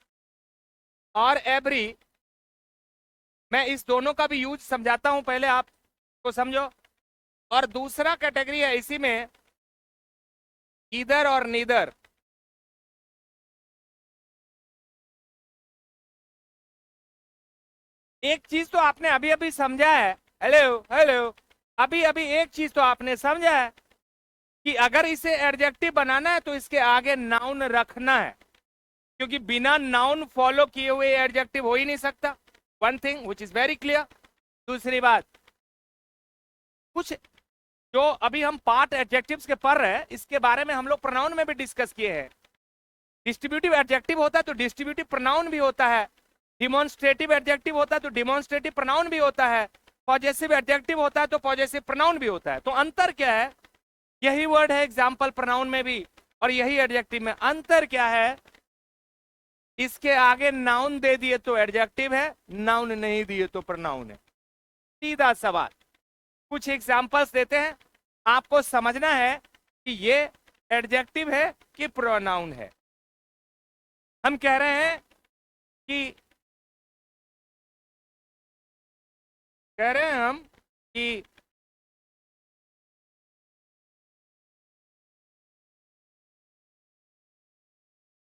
और एवरी। मैं इस दोनों का भी यूज समझाता हूं, पहले आप को समझो। और दूसरा कैटेगरी है इसी में, ईदर और नीदर। एक चीज तो आपने अभी अभी समझा है, हेलो हेलो, अभी अभी एक चीज तो आपने समझा है कि अगर इसे एडजेक्टिव बनाना है तो इसके आगे नाउन रखना है, क्योंकि बिना नाउन फॉलो किए हुए एडजेक्टिव हो ही नहीं सकता। One thing which is very clear. दूसरी बात, कुछ जो अभी हम पार्ट एडजेक्टिव्स के पढ़ रहे हैं, इसके बारे में हम लोग प्रोनाउन में भी डिस्कस किए हैं। डिस्ट्रीब्यूटिव एडजेक्टिव होता है तो डिस्ट्रीब्यूटिव प्रोनाउन भी होता है, डिमॉन्स्ट्रेटिव एडजेक्टिव होता है तो डिमॉन्स्ट्रेटिव प्रोनाउन भी होता है, पॉजेसिव एडजेक्टिव होता है तो पॉजेसिव प्रोनाउन भी होता है। तो अंतर क्या है? यही वर्ड है एग्जाम्पल प्रोनाउन में भी और यही एडजेक्टिव में। अंतर क्या है? इसके आगे नाउन दे दिए तो एडजेक्टिव है, नाउन नहीं दिए तो प्रोनाउन है। सीधा सवाल। कुछ एग्जांपल्स देते हैं, आपको समझना है कि ये एडजेक्टिव है कि प्रोनाउन है। हम कह रहे हैं कि, कह रहे हैं हम कि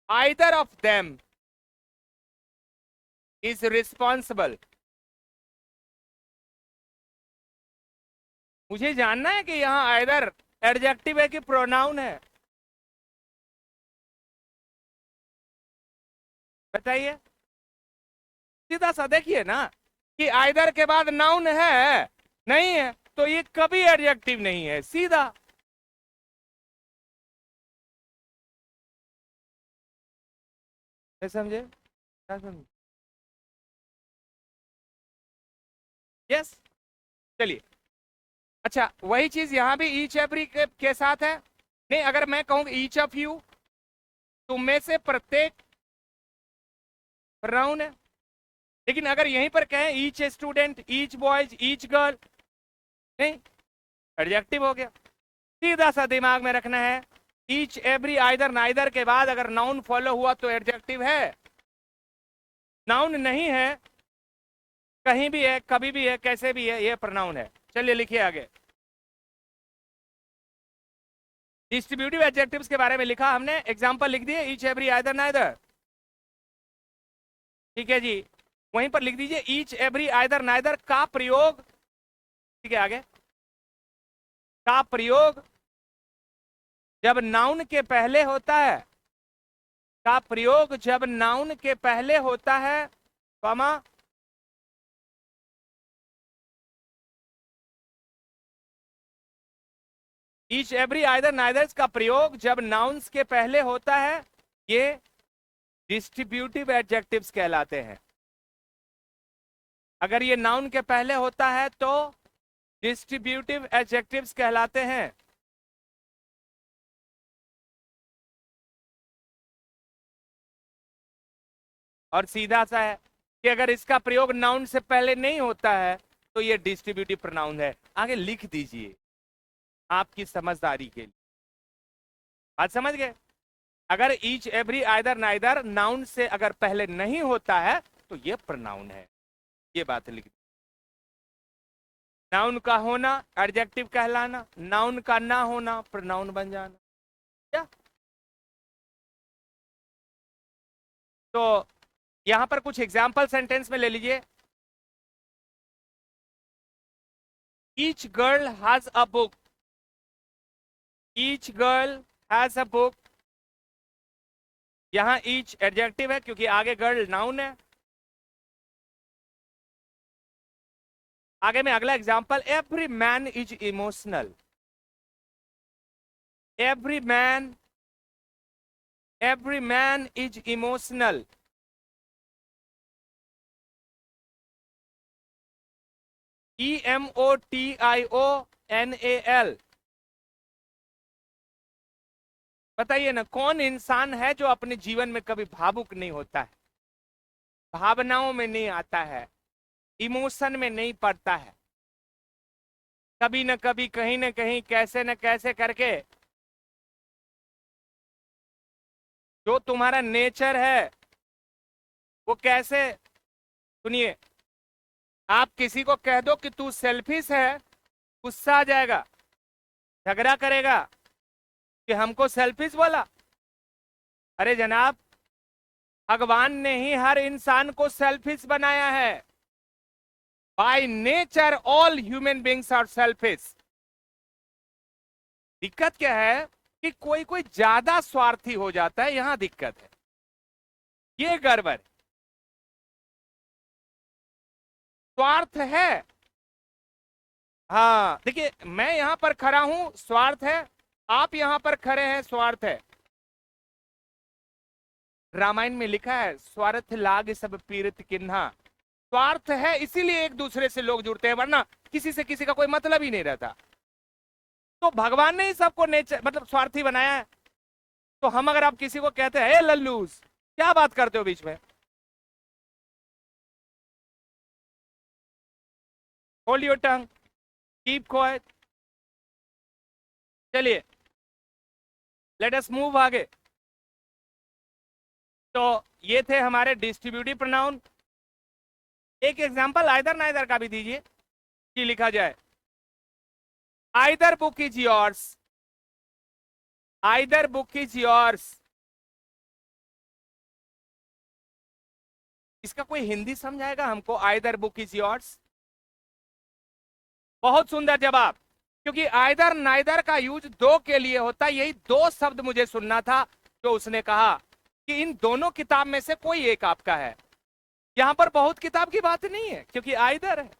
either of them is responsible. मुझे जानना है कि यहां आइदर एडजेक्टिव है कि प्रोनाउन है, बताइए। सीधा सा देखिए ना कि आइदर के बाद नाउन है नहीं है, तो ये कभी एडजेक्टिव नहीं है, सीधा। नहीं समझे? क्या समझे? यस, चलिए। अच्छा, वही चीज यहाँ भी ईच एवरी के साथ है। नहीं, अगर मैं कहूँ ईच ऑफ यू, तुम में से प्रत्येक प्रोनाउन है। लेकिन अगर यहीं पर कहें each student, each boys, each girl, नहीं, एडजेक्टिव हो गया। सीधा सा दिमाग में रखना है, ईच एवरी आइदर नाइदर के बाद अगर नाउन फॉलो हुआ तो एडजेक्टिव है, नाउन नहीं है, कहीं भी है, कभी भी है, कैसे भी है, ये प्रोनाउन है। चलिए लिखिए आगे। डिस्ट्रीब्यूटिव एडजेक्टिव्स के बारे में लिखा हमने, एग्जांपल लिख दिए, ईच एवरी आइदर नाइदर। ठीक है जी, वहीं पर लिख दीजिए ईच एवरी आइदर नाइदर का प्रयोग। ठीक है, आगे। का प्रयोग जब नाउन के पहले होता है, का प्रयोग जब नाउन के पहले होता है, comma, each every either neither का प्रयोग जब नाउन्स के पहले होता है, ये डिस्ट्रीब्यूटिव एडजेक्टिव्स कहलाते हैं। अगर ये नाउन के पहले होता है तो डिस्ट्रीब्यूटिव एडजेक्टिव्स कहलाते हैं। और सीधा सा है कि अगर इसका प्रयोग नाउन से पहले नहीं होता है तो ये डिस्ट्रीब्यूटिव प्रोनाउन है। आगे लिख दीजिए आपकी समझदारी के लिए। बात समझ गए? अगर each every either neither noun से अगर पहले नहीं होता है तो ये प्रोनाउन है। ये बात लिख दी। नाउन का होना एडजेक्टिव कहलाना, नाउन का ना होना प्रोनाउन बन जाना। क्या? तो यहां पर कुछ एग्जाम्पल सेंटेंस में ले लीजिए। Each girl has a book, each girl has a book. यहां ईच एडजेक्टिव है क्योंकि आगे गर्ल नाउन है। आगे में अगला example, every man is emotional, every man, every man is emotional. EMOTIONAL। बताइए ना, कौन इंसान है जो अपने जीवन में कभी भावुक नहीं होता है, भावनाओं में नहीं आता है, इमोशन में नहीं पड़ता है? कभी न कभी, कहीं न कहीं, कैसे न कैसे करके जो तुम्हारा नेचर है वो कैसे, सुनिए, आप किसी को कह दो कि तू सेल्फिश है, गुस्सा आ जाएगा, झगड़ा करेगा कि हमको सेल्फिश बोला। अरे जनाब, भगवान ने ही हर इंसान को सेल्फिश बनाया है। By nature all human beings are selfish. दिक्कत क्या है कि कोई कोई ज्यादा स्वार्थी हो जाता है, यहां दिक्कत है, ये गड़बड़। स्वार्थ है, हाँ, देखिए मैं यहां पर खड़ा हूं, स्वार्थ है, आप यहां पर खड़े हैं, स्वार्थ है। रामायण में लिखा है, स्वार्थ लाग सब पीड़ित किन्हा। स्वार्थ है इसीलिए एक दूसरे से लोग जुड़ते हैं, वरना किसी से किसी का कोई मतलब ही नहीं रहता। तो भगवान ने ही सबको नेचर मतलब स्वार्थी बनाया है। तो हम अगर आप किसी को कहते हैं, लल्लूस, क्या बात करते हो बीच में, hold your tongue, keep quiet. चलिए, लेट अस मूव आगे। तो ये थे हमारे डिस्ट्रीब्यूटिव प्रोनाउन। एक एग्जांपल आइदर नाइदर का भी दीजिए कि लिखा जाए, either book is yours, either book is yours. इसका कोई हिंदी समझाएगा हमको, आइदर बुक इज योर्स? बहुत सुंदर जवाब, क्योंकि आइदर नाइदर का यूज दो के लिए होता है। यही दो शब्द मुझे सुनना था जो उसने कहा कि इन दोनों किताब में से कोई एक आपका है। यहां पर बहुत किताब की बात नहीं है क्योंकि आइदर है।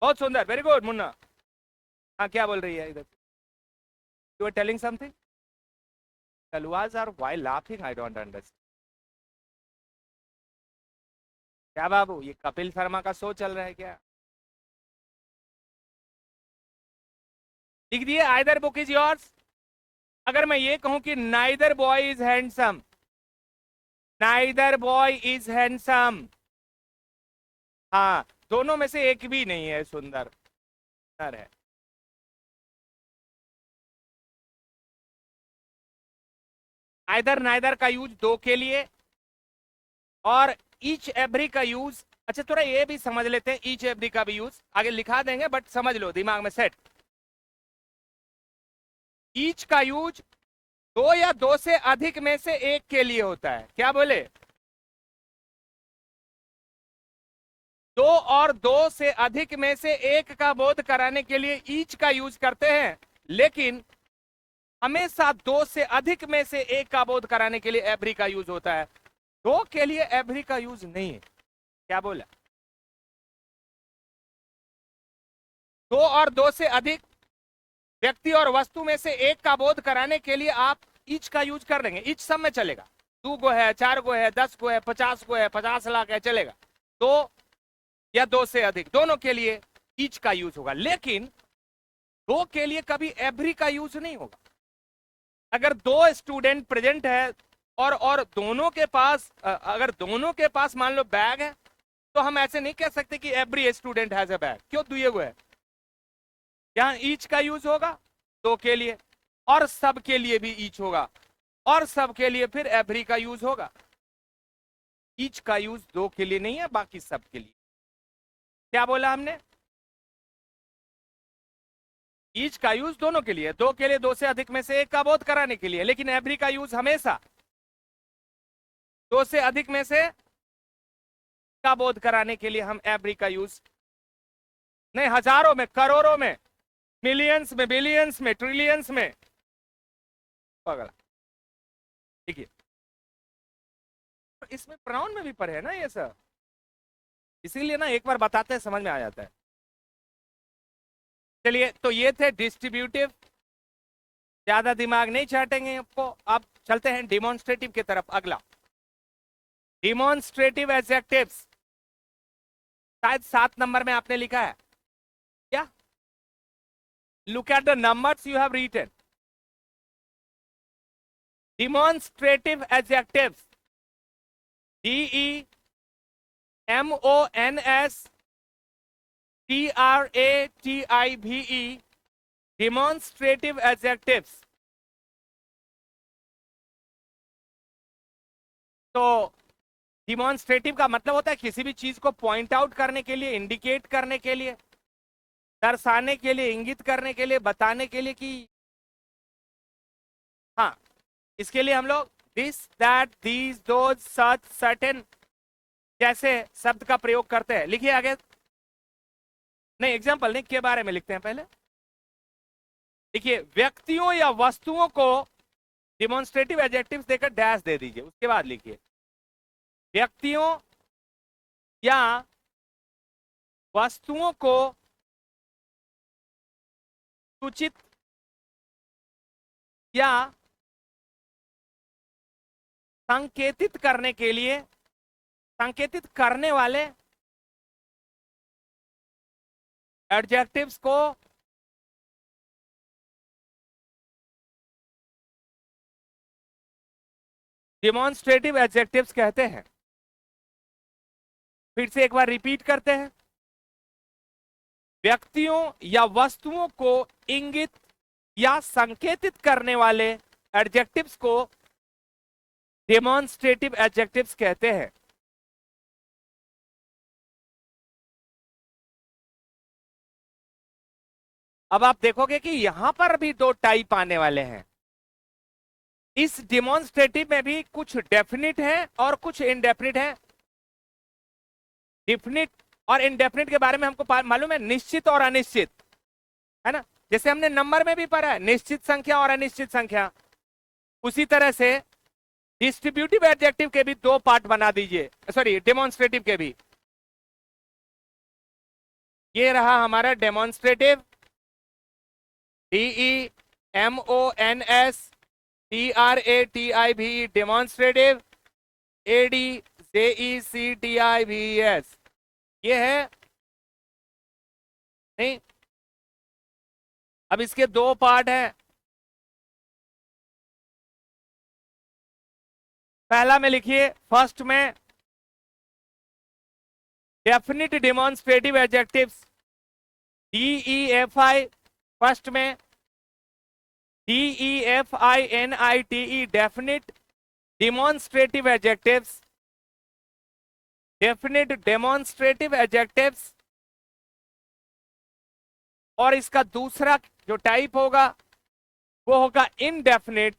बहुत सुंदर, वेरी गुड मुन्ना। हाँ, क्या बोल रही है इधर? You are telling something? Talwar are why laughing, I don't understand. क्या बाबू, ये कपिल शर्मा का शो चल रहा है क्या? लिख दिए आइदर बुक इज योर्स। अगर मैं ये कहूं कि neither boy is handsome, neither boy is handsome, हाँ, दोनों में से एक भी नहीं है सुंदर, सुंदर है। आइदर नाइदर का यूज दो के लिए, और ईच एवरी का यूज, अच्छा थोड़ा ये भी समझ लेते हैं, ईच एवरी का भी यूज आगे लिखा देंगे बट समझ लो दिमाग में सेट। ईच का यूज दो या दो से अधिक में से एक के लिए होता है। क्या बोले? दो और दो से अधिक में से एक का बोध कराने के लिए ईच का यूज करते हैं, लेकिन हमेशा दो से अधिक में से एक का बोध कराने के लिए एवरी का यूज होता है। दो के लिए एवरी का यूज नहीं है। क्या बोला? दो और दो से अधिक व्यक्ति और वस्तु में से एक का बोध कराने के लिए आप ईच का यूज कर लेंगे। ईच सब में चलेगा, 2 गो है, 4 गो है, 10 गो है, 50 गो है, 50 लाख है, चलेगा। दो या दो से अधिक, दोनों के लिए ईच का यूज होगा, लेकिन दो के लिए कभी एवरी का यूज नहीं होगा। अगर दो स्टूडेंट प्रेजेंट है और दोनों के पास अगर दोनों के पास मान लो बैग है, तो हम ऐसे नहीं कह सकते कि every student has a bag. क्यों? दुए गो है, यहां ईच का यूज होगा दो के लिए, और सब के लिए भी ईच होगा, और सब के लिए फिर एवरी का यूज होगा। ईच का यूज दो के लिए नहीं है, बाकी सब के लिए। क्या बोला हमने? ईच का यूज दोनों के लिए, दो के लिए, दो से अधिक में से एक का बोध कराने के लिए, लेकिन एवरी का यूज हमेशा दो से अधिक में से का बोध कराने के लिए हम एवरी का यूज नहीं, हजारों में, करोड़ों में, मिलियंस में, बिलियंस में, ट्रिलियंस में, पगला। ठीक है, इसमें प्राउन में भी पर है ना ये सब, इसीलिए ना एक बार बताते हैं समझ में आ जाता है। चलिए, तो ये थे डिस्ट्रीब्यूटिव, ज्यादा दिमाग नहीं चाटेंगे आपको। अब चलते हैं डिमॉन्स्ट्रेटिव की तरफ। अगला डिमॉन्स्ट्रेटिव एडजेक्टिव्स, शायद 7 नंबर में आपने लिखा है क्या? Look at the numbers you have written. Demonstrative adjectives, DEMONSTRATIVE, demonstrative adjectives। तो डिमॉन्स्ट्रेटिव का मतलब होता है किसी भी चीज को पॉइंट आउट करने के लिए, इंडिकेट करने के लिए, दर्शाने के लिए, इंगित करने के लिए, बताने के लिए कि हाँ, इसके लिए हम लोग this, that, these, those, such, certain जैसे शब्द का प्रयोग करते हैं। लिखिए आगे, नहीं एग्जाम्पल नहीं, के बारे में लिखते हैं पहले। देखिए, व्यक्तियों या वस्तुओं को डिमॉन्स्ट्रेटिव एडजेक्टिव्स देकर डैश दे दीजिए, उसके बाद लिखिए व्यक्तियों या वस्तुओं को सूचित या संकेतित करने के लिए, संकेतित करने वाले एडजेक्टिव्स को डिमॉन्स्ट्रेटिव एडजेक्टिव्स कहते हैं। फिर से एक बार रिपीट करते हैं, व्यक्तियों या वस्तुओं को इंगित या संकेतित करने वाले एडजेक्टिव्स को डेमोन्स्ट्रेटिव एडजेक्टिव्स कहते हैं। अब आप देखोगे कि यहां पर भी 2 टाइप आने वाले हैं। इस डेमोन्स्ट्रेटिव में भी कुछ डेफिनिट है और कुछ इनडेफिनिट है। डेफिनिट और इनडेफिनिट के बारे में हमको मालूम है, निश्चित और अनिश्चित, है ना। जैसे हमने नंबर में भी पढ़ा है, निश्चित संख्या और अनिश्चित संख्या। उसी तरह से डिस्ट्रीब्यूटिव एडजेक्टिव के भी 2 पार्ट बना दीजिए, सॉरी डेमोन्स्ट्रेटिव के भी। ये रहा हमारा डेमोन्स्ट्रेटिव, DEMONSTRATIVE, डेमोन्स्ट्रेटिव, JECTIVES, ये है नहीं। अब इसके दो पार्ट हैं। पहला में लिखिए, फर्स्ट में definite demonstrative adjectives, DEFI, first में DEFINITE, definite demonstrative adjectives, definite demonstrative adjectives. और इसका दूसरा जो टाइप होगा वो होगा इनडेफिनिट।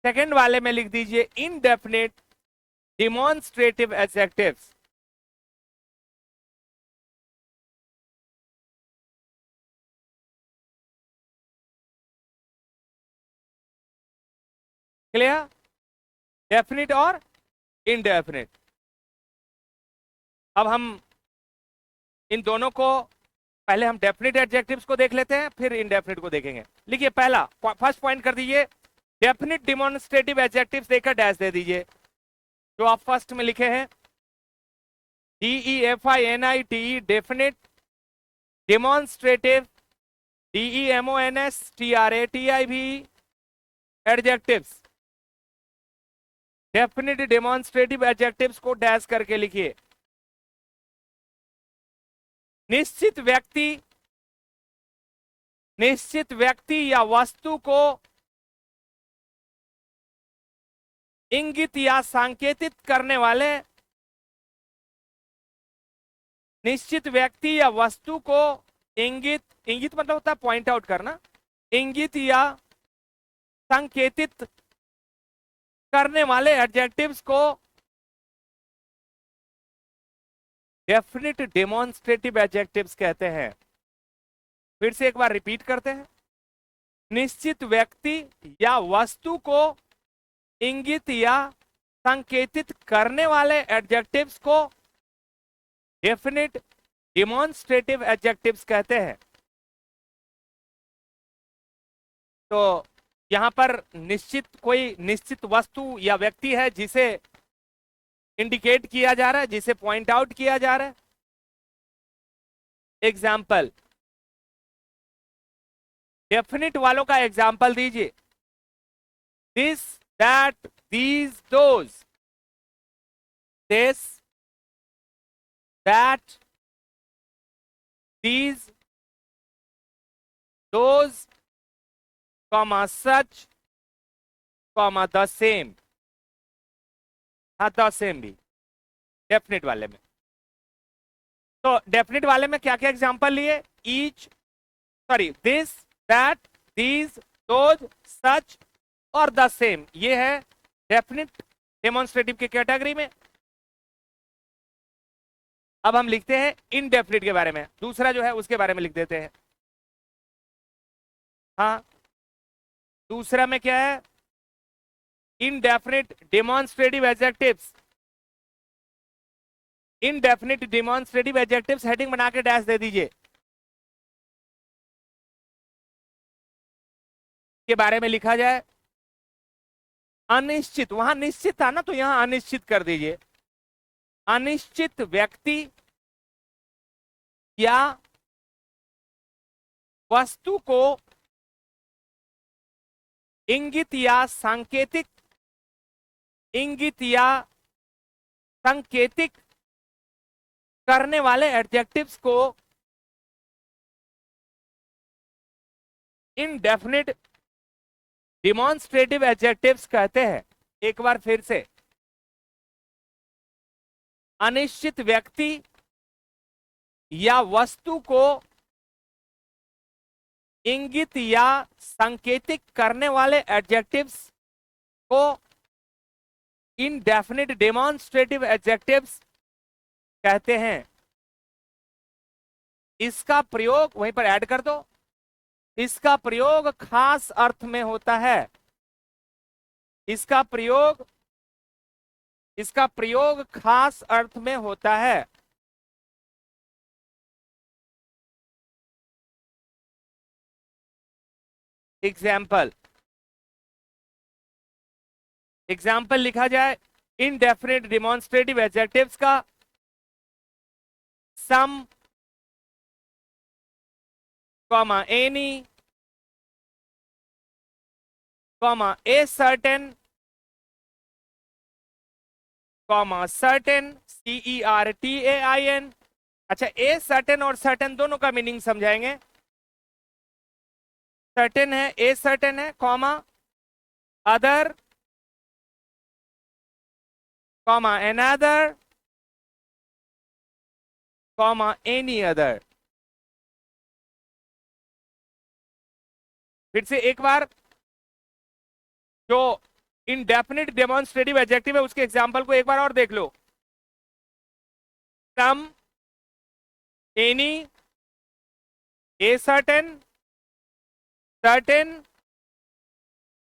सेकंड वाले में लिख दीजिए indefinite demonstrative adjectives. Clear? Definite और इनडेफिनिट। अब हम इन दोनों को, पहले हम डेफिनिट एडजेक्टिव्स को देख लेते हैं, फिर इनडेफिनिट को देखेंगे। लिखिए, पहला फर्स्ट पॉइंट कर दीजिए, डेफिनिट डेमोन्स्ट्रेटिव एडजेक्टिव्स देकर डैश दे दीजिए। जो आप फर्स्ट में लिखे हैं DEFINITE, definite demonstrative, DEMONSTRATIVE adjectives. Definite demonstrative adjectives को डैश करके लिखिए। निश्चित व्यक्ति या वस्तु को इंगित या संकेतित करने वाले, निश्चित व्यक्ति या वस्तु को इंगित मतलब होता है पॉइंट आउट करना, इंगित या संकेतित करने वाले एडजेक्टिव्स को डेफिनिट डेमोन्स्ट्रेटिव एडजेक्टिव्स कहते हैं। फिर से एक बार रिपीट करते हैं, निश्चित व्यक्ति या वस्तु को इंगित या संकेतित करने वाले एडजेक्टिव्स को डेफिनिट डेमोन्स्ट्रेटिव एडजेक्टिव्स कहते हैं। तो यहां पर कोई निश्चित वस्तु या व्यक्ति है जिसे इंडिकेट किया जा रहा है, जिसे पॉइंट आउट किया जा रहा है। एग्जाम्पल, डेफिनिट वालों का एग्जाम्पल दीजिए, this, that, these, those. This, that, these, those, comma such, comma the same. हाँ, द सेम भी डेफिनिट वाले में। तो डेफिनिट वाले में क्या क्या एग्जांपल लिए? दिस, दैट, दीज, दोज, सच और द सेम, ये है डेफिनिट डेमोन्स्ट्रेटिव की कैटेगरी में। अब हम लिखते हैं इनडेफिनिट के बारे में, दूसरा जो है उसके बारे में लिख देते हैं। हाँ, दूसरा में क्या है? Indefinite demonstrative adjectives. Indefinite demonstrative adjectives heading बना के डैश दे दीजिए। के बारे में लिखा जाए अनिश्चित, वहां निश्चित था ना, तो यहां अनिश्चित कर दीजिए। अनिश्चित व्यक्ति या वस्तु को इंगित या सांकेतिक, इंगित या संकेतिक करने वाले एडजेक्टिव्स को इनडेफिनिट डेमोन्स्ट्रेटिव एडजेक्टिव्स कहते हैं। एक बार फिर से, अनिश्चित व्यक्ति या वस्तु को इंगित या संकेतिक करने वाले एडजेक्टिव्स को इनडेफिनिट डेमोन्स्ट्रेटिव एडजेक्टिव्स कहते हैं। इसका प्रयोग वहीं पर ऐड कर दो, इसका प्रयोग खास अर्थ में होता है। इसका प्रयोग खास अर्थ में होता है। एग्जाम्पल लिखा जाए, इनडेफिनिट डिमॉन्स्ट्रेटिव एडजेक्टिव्स का some, comma any, comma a certain, comma certain, CERTAIN। अच्छा, ए सर्टेन और सर्टेन दोनों का मीनिंग समझाएंगे। सर्टेन है, ए सर्टेन है, comma other, comma another, comma any other. फिर से एक बार, जो इनडेफिनिट डेमोन्स्ट्रेटिव एडजेक्टिव है उसके एग्जांपल को एक बार और देख लो। Some, any, a certain, certain,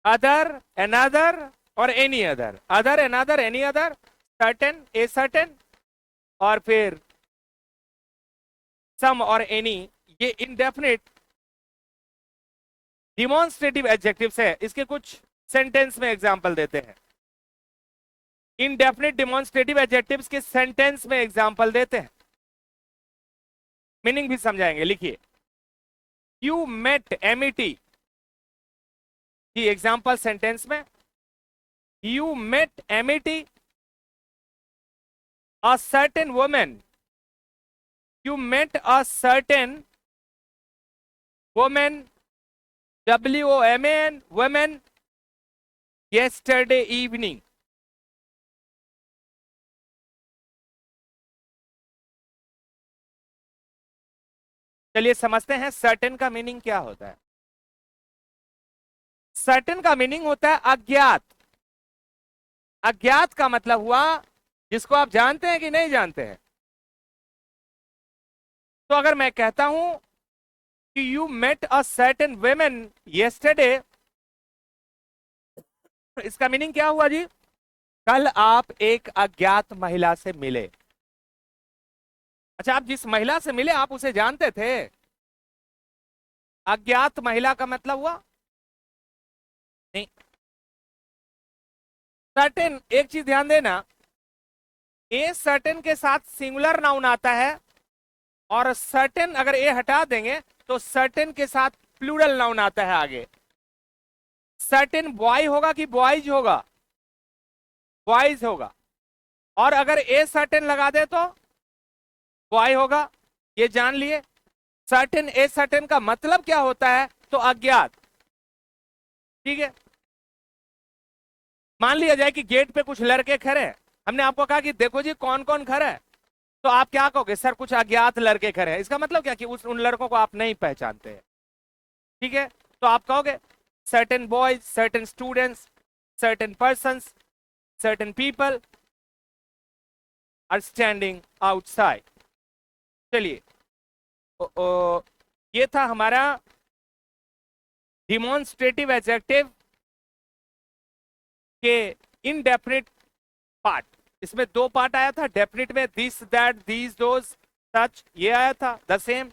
other, another और any other. Other, another, any other, certain, a certain और फिर सम और एनी, ये इनडेफिनिट डिमॉन्स्ट्रेटिव एडजेक्टिव्स है। इसके कुछ सेंटेंस में एग्जांपल देते हैं। इनडेफिनिट डिमॉन्स्ट्रेटिव एडजेक्टिव्स के सेंटेंस में एग्जांपल देते हैं, मीनिंग भी समझाएंगे। लिखिए, यू मेट MET की एग्जांपल सेंटेंस में, you met MET a certain woman, you met a certain woman, WOMAN, woman, yesterday evening। चलिए समझते हैं सर्टेन का मीनिंग क्या होता है। सर्टेन का मीनिंग होता है अज्ञात। अज्ञात का मतलब हुआ जिसको आप जानते हैं कि नहीं जानते हैं। तो अगर मैं कहता हूं कि you met a certain women yesterday, इसका मीनिंग क्या हुआ जी? कल आप एक अज्ञात महिला से मिले। अच्छा, आप जिस महिला से मिले आप उसे जानते थे? अज्ञात महिला का मतलब हुआ नहीं। सर्टेन, एक चीज ध्यान देना, ए सर्टेन के साथ सिंगुलर नाउन आता है और सर्टेन अगर ए हटा देंगे तो सर्टेन के साथ प्लूरल नाउन आता है आगे। सर्टेन बॉय होगा कि बॉयज होगा? बॉयज होगा। और अगर ए सर्टेन लगा दे तो बॉय होगा। ये जान लिए। सर्टेन, ए सर्टेन का मतलब क्या होता है? तो अज्ञात। ठीक है, मान लिया जाए कि गेट पे कुछ लड़के खड़े हैं, हमने आपको कहा कि देखो जी कौन कौन खड़ा है, तो आप क्या कहोगे? सर कुछ अज्ञात लड़के खड़े हैं। इसका मतलब क्या कि उन लड़कों को आप नहीं पहचानते हैं। ठीक है, तो आप कहोगे certain boys, certain students, certain persons, certain people are standing outside. चलिए, ये था हमारा डिमॉन्स्ट्रेटिव एडजेक्टिव के इनडेफिनिट पार्ट। इसमें दो पार्ट आया था। डेफिनिट में this, that, these, those, such, ये आया था द सेम।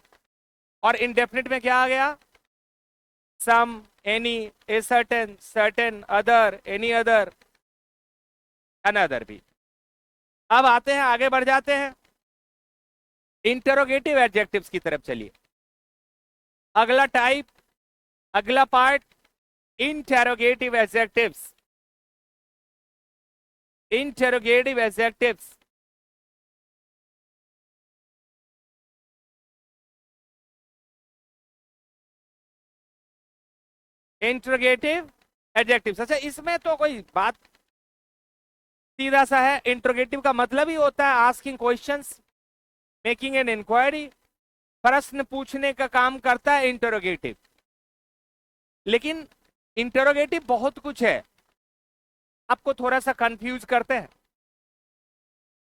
और इनडेफिनिट में क्या आ गया? Some, any, a certain, certain, other, any other, another भी। अब आते हैं, आगे बढ़ जाते हैं इंटरोगेटिव एडजेक्टिव्स की तरफ। चलिए, अगला टाइप, अगला part, interrogative adjectives. Interrogative adjectives interrogative adjectives. अच्छा, इसमें तो कोई बात सीधा सा है। इंटरोगेटिव का मतलब ही होता है asking questions, making an enquiry. प्रश्न पूछने का काम करता है इंटरोगेटिव। लेकिन इंटरोगेटिव बहुत कुछ है, आपको थोड़ा सा कंफ्यूज करते हैं।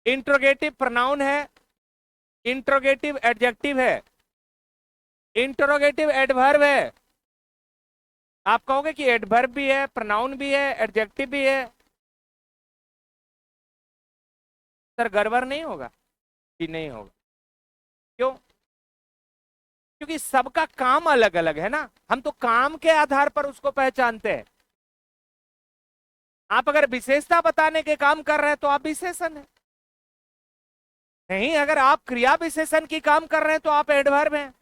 इंटरोगेटिव प्रोनाउन है, इंटरोगेटिव एडजेक्टिव है, इंटरोगेटिव एडवर्ब है। आप कहोगे कि एडवर्ब भी है, प्रोनाउन भी है, एडजेक्टिव भी है। सर गड़बड़ नहीं होगा? कि नहीं होगा। क्यों? क्योंकि सबका काम अलग अलग है ना। हम तो काम के आधार पर उसको पहचानते हैं। आप अगर विशेषता बताने के काम कर रहे हैं तो आप विशेषण है। नहीं, अगर आप क्रिया विशेषण की काम कर रहे हैं तो आप एडवर्ब हैं।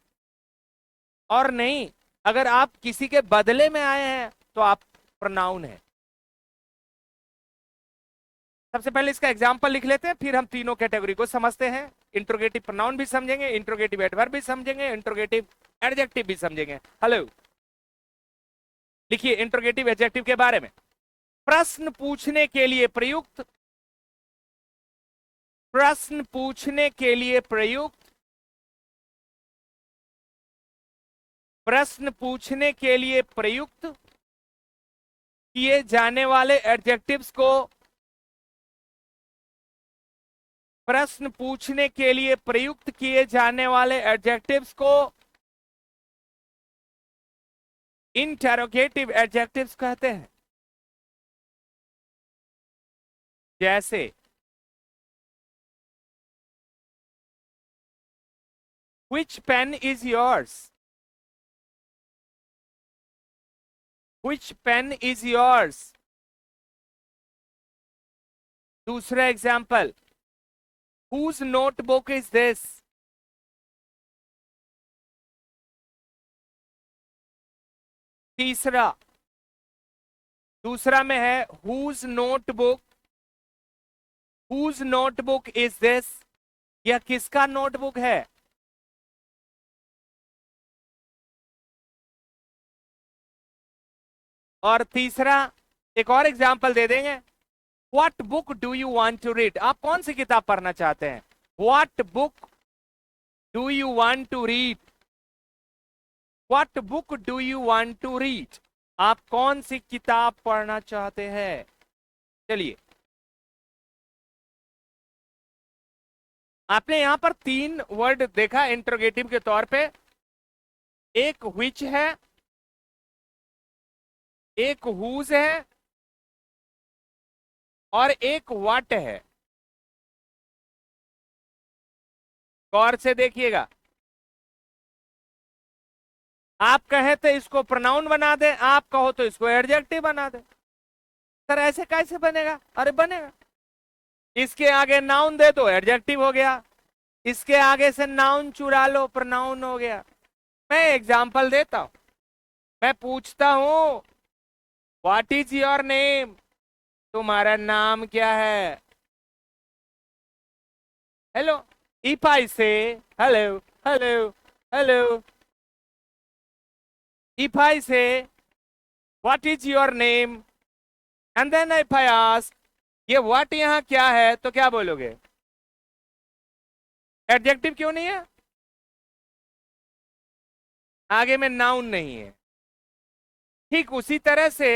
और नहीं, अगर आप किसी के बदले में आए हैं तो आप प्रोनाउन है। सबसे पहले इसका एग्जांपल लिख लेते हैं, फिर हम तीनों कैटेगरी को समझते हैं। इंट्रोगेटिव प्रोनाउन भी समझेंगे, इंट्रोगेटिव एडवर्ब भी समझेंगे, इंट्रोगेटिव एडजेक्टिव भी समझेंगे। हेलो, लिखिए इंट्रोगेटिव एडजेक्टिव के बारे में। प्रश्न पूछने के लिए प्रयुक्त, प्रश्न पूछने के लिए प्रयुक्त, प्रश्न पूछने के लिए प्रयुक्त किए जाने वाले एडजेक्टिव्स को, प्रश्न पूछने के लिए प्रयुक्त किए जाने वाले एडजेक्टिव्स को इंटरोगेटिव एडजेक्टिव्स कहते हैं। जैसे Which pen is yours? Which pen is yours? दूसरा example, Whose notebook is this? तीसरा, दूसरा में है Whose notebook? Whose notebook is this? यह किसका नोटबुक है? और तीसरा, एक और एग्जाम्पल दे देंगे, What book do you want to read? आप कौन सी किताब पढ़ना चाहते हैं? What book do you want to read? What book do you want to read? आप कौन सी किताब पढ़ना चाहते हैं? चलिए, आपने यहां पर तीन वर्ड देखा इंट्रोगेटिव के तौर पे। एक which है, एक whose है, और एक what है। गौर से देखिएगा, आप कहें तो इसको प्रोनाउन बना दे, आप कहो तो इसको एडजेक्टिव बना दे। सर ऐसे कैसे बनेगा? अरे बनेगा, इसके आगे नाउन दे दो एडजेक्टिव हो गया, इसके आगे से नाउन चुरा लो प्रोनाउन हो गया। मैं एग्जांपल देता हूं, मैं पूछता हूं व्हाट इज योर नेम? तुम्हारा नाम क्या है? हेलो, इफ आई से hello hello hello, if I say what is your name and then if I ask ये what यहां क्या है, तो क्या बोलोगे? एडजेक्टिव क्यों नहीं है? आगे में नाउन नहीं है। ठीक उसी तरह से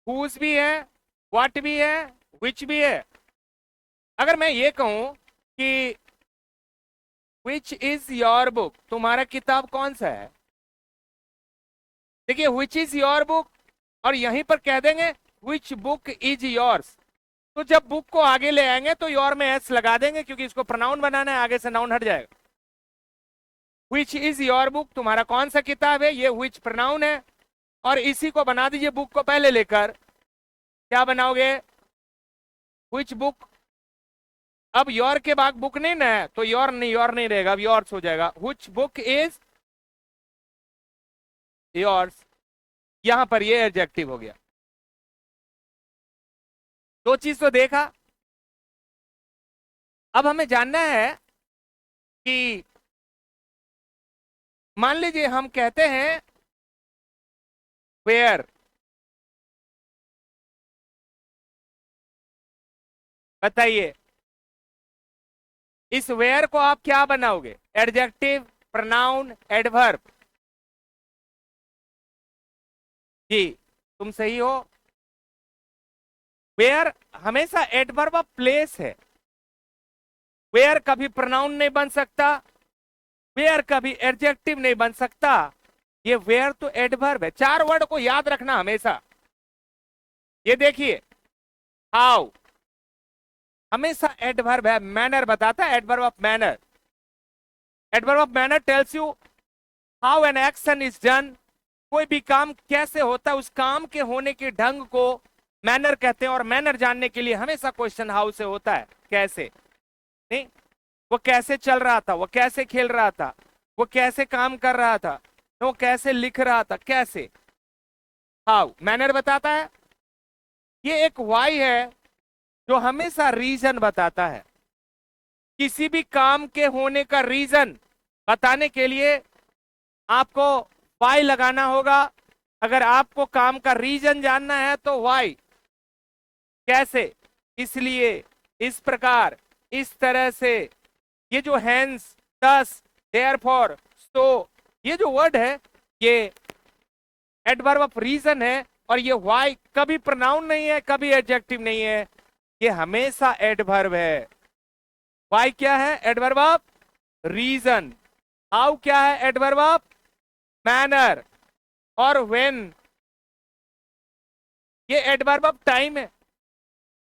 whose भी है, what भी है, which भी है। अगर मैं ये कहूं कि which is your book, तुम्हारा किताब कौन सा है? देखिए which is your book, और यहीं पर कह देंगे which book is yours। तो जब बुक को आगे ले आएंगे तो योर में एस लगा देंगे, क्योंकि इसको प्रोनाउन बनाना है, आगे से नाउन हट जाएगा। which is your book, तुम्हारा कौन सा किताब है, ये which प्रोनाउन है, और इसी को बना दीजिए बुक को पहले लेकर, क्या बनाओगे? which book। अब योर के बाद बुक नहीं ना है तो योर नहीं रहेगा, अब योर्स हो जाएगा। which book is yours, यहां पर ये एडजेक्टिव हो गया। दो चीज तो देखा। अब हमें जानना है कि मान लीजिए हम कहते हैं वेयर, बताइए इस वेयर को आप क्या बनाओगे? Adjective, pronoun, adverb? जी तुम सही हो। वेयर हमेशा एडवर्ब ऑफ प्लेस है, वेयर कभी प्रोनाउन नहीं बन सकता, वेयर कभी एडजेक्टिव नहीं बन सकता, ये वेयर तो एडवर्ब है। चार वर्ड को याद रखना हमेशा। ये देखिए, हाउ हमेशा एडवर्ब है, मैनर बताता है, adverb of manner. Adverb of manner tells you how an action is done, कोई भी काम कैसे होता है, उस काम के होने के ढंग को मैनर कहते हैं, और मैनर जानने के लिए हमेशा क्वेश्चन हाउ से होता है, कैसे नहीं, वो कैसे चल रहा था, वो कैसे खेल रहा था, वो कैसे काम कर रहा था, वो कैसे लिख रहा था, कैसे, हाउ मैनर बताता है। ये एक वाई है जो हमेशा रीजन बताता है। किसी भी काम के होने का रीजन बताने के लिए आपको वाई लगाना होगा। अगर आपको काम का रीजन जानना है तो वाई, कैसे, इसलिए, इस प्रकार, इस तरह से, ये जो हैंस, दस, देयरफॉर, सो, ये जो वर्ड है ये एडवर्ब ऑफ रीजन है। और ये वाई कभी प्रोनाउन नहीं है, कभी एडजेक्टिव नहीं है, ये हमेशा एडवर्ब है। वाई क्या है? Adverb of reason. हाउ क्या है? Adverb of manner. और व्हेन ये एडवर्ब ऑफ टाइम है।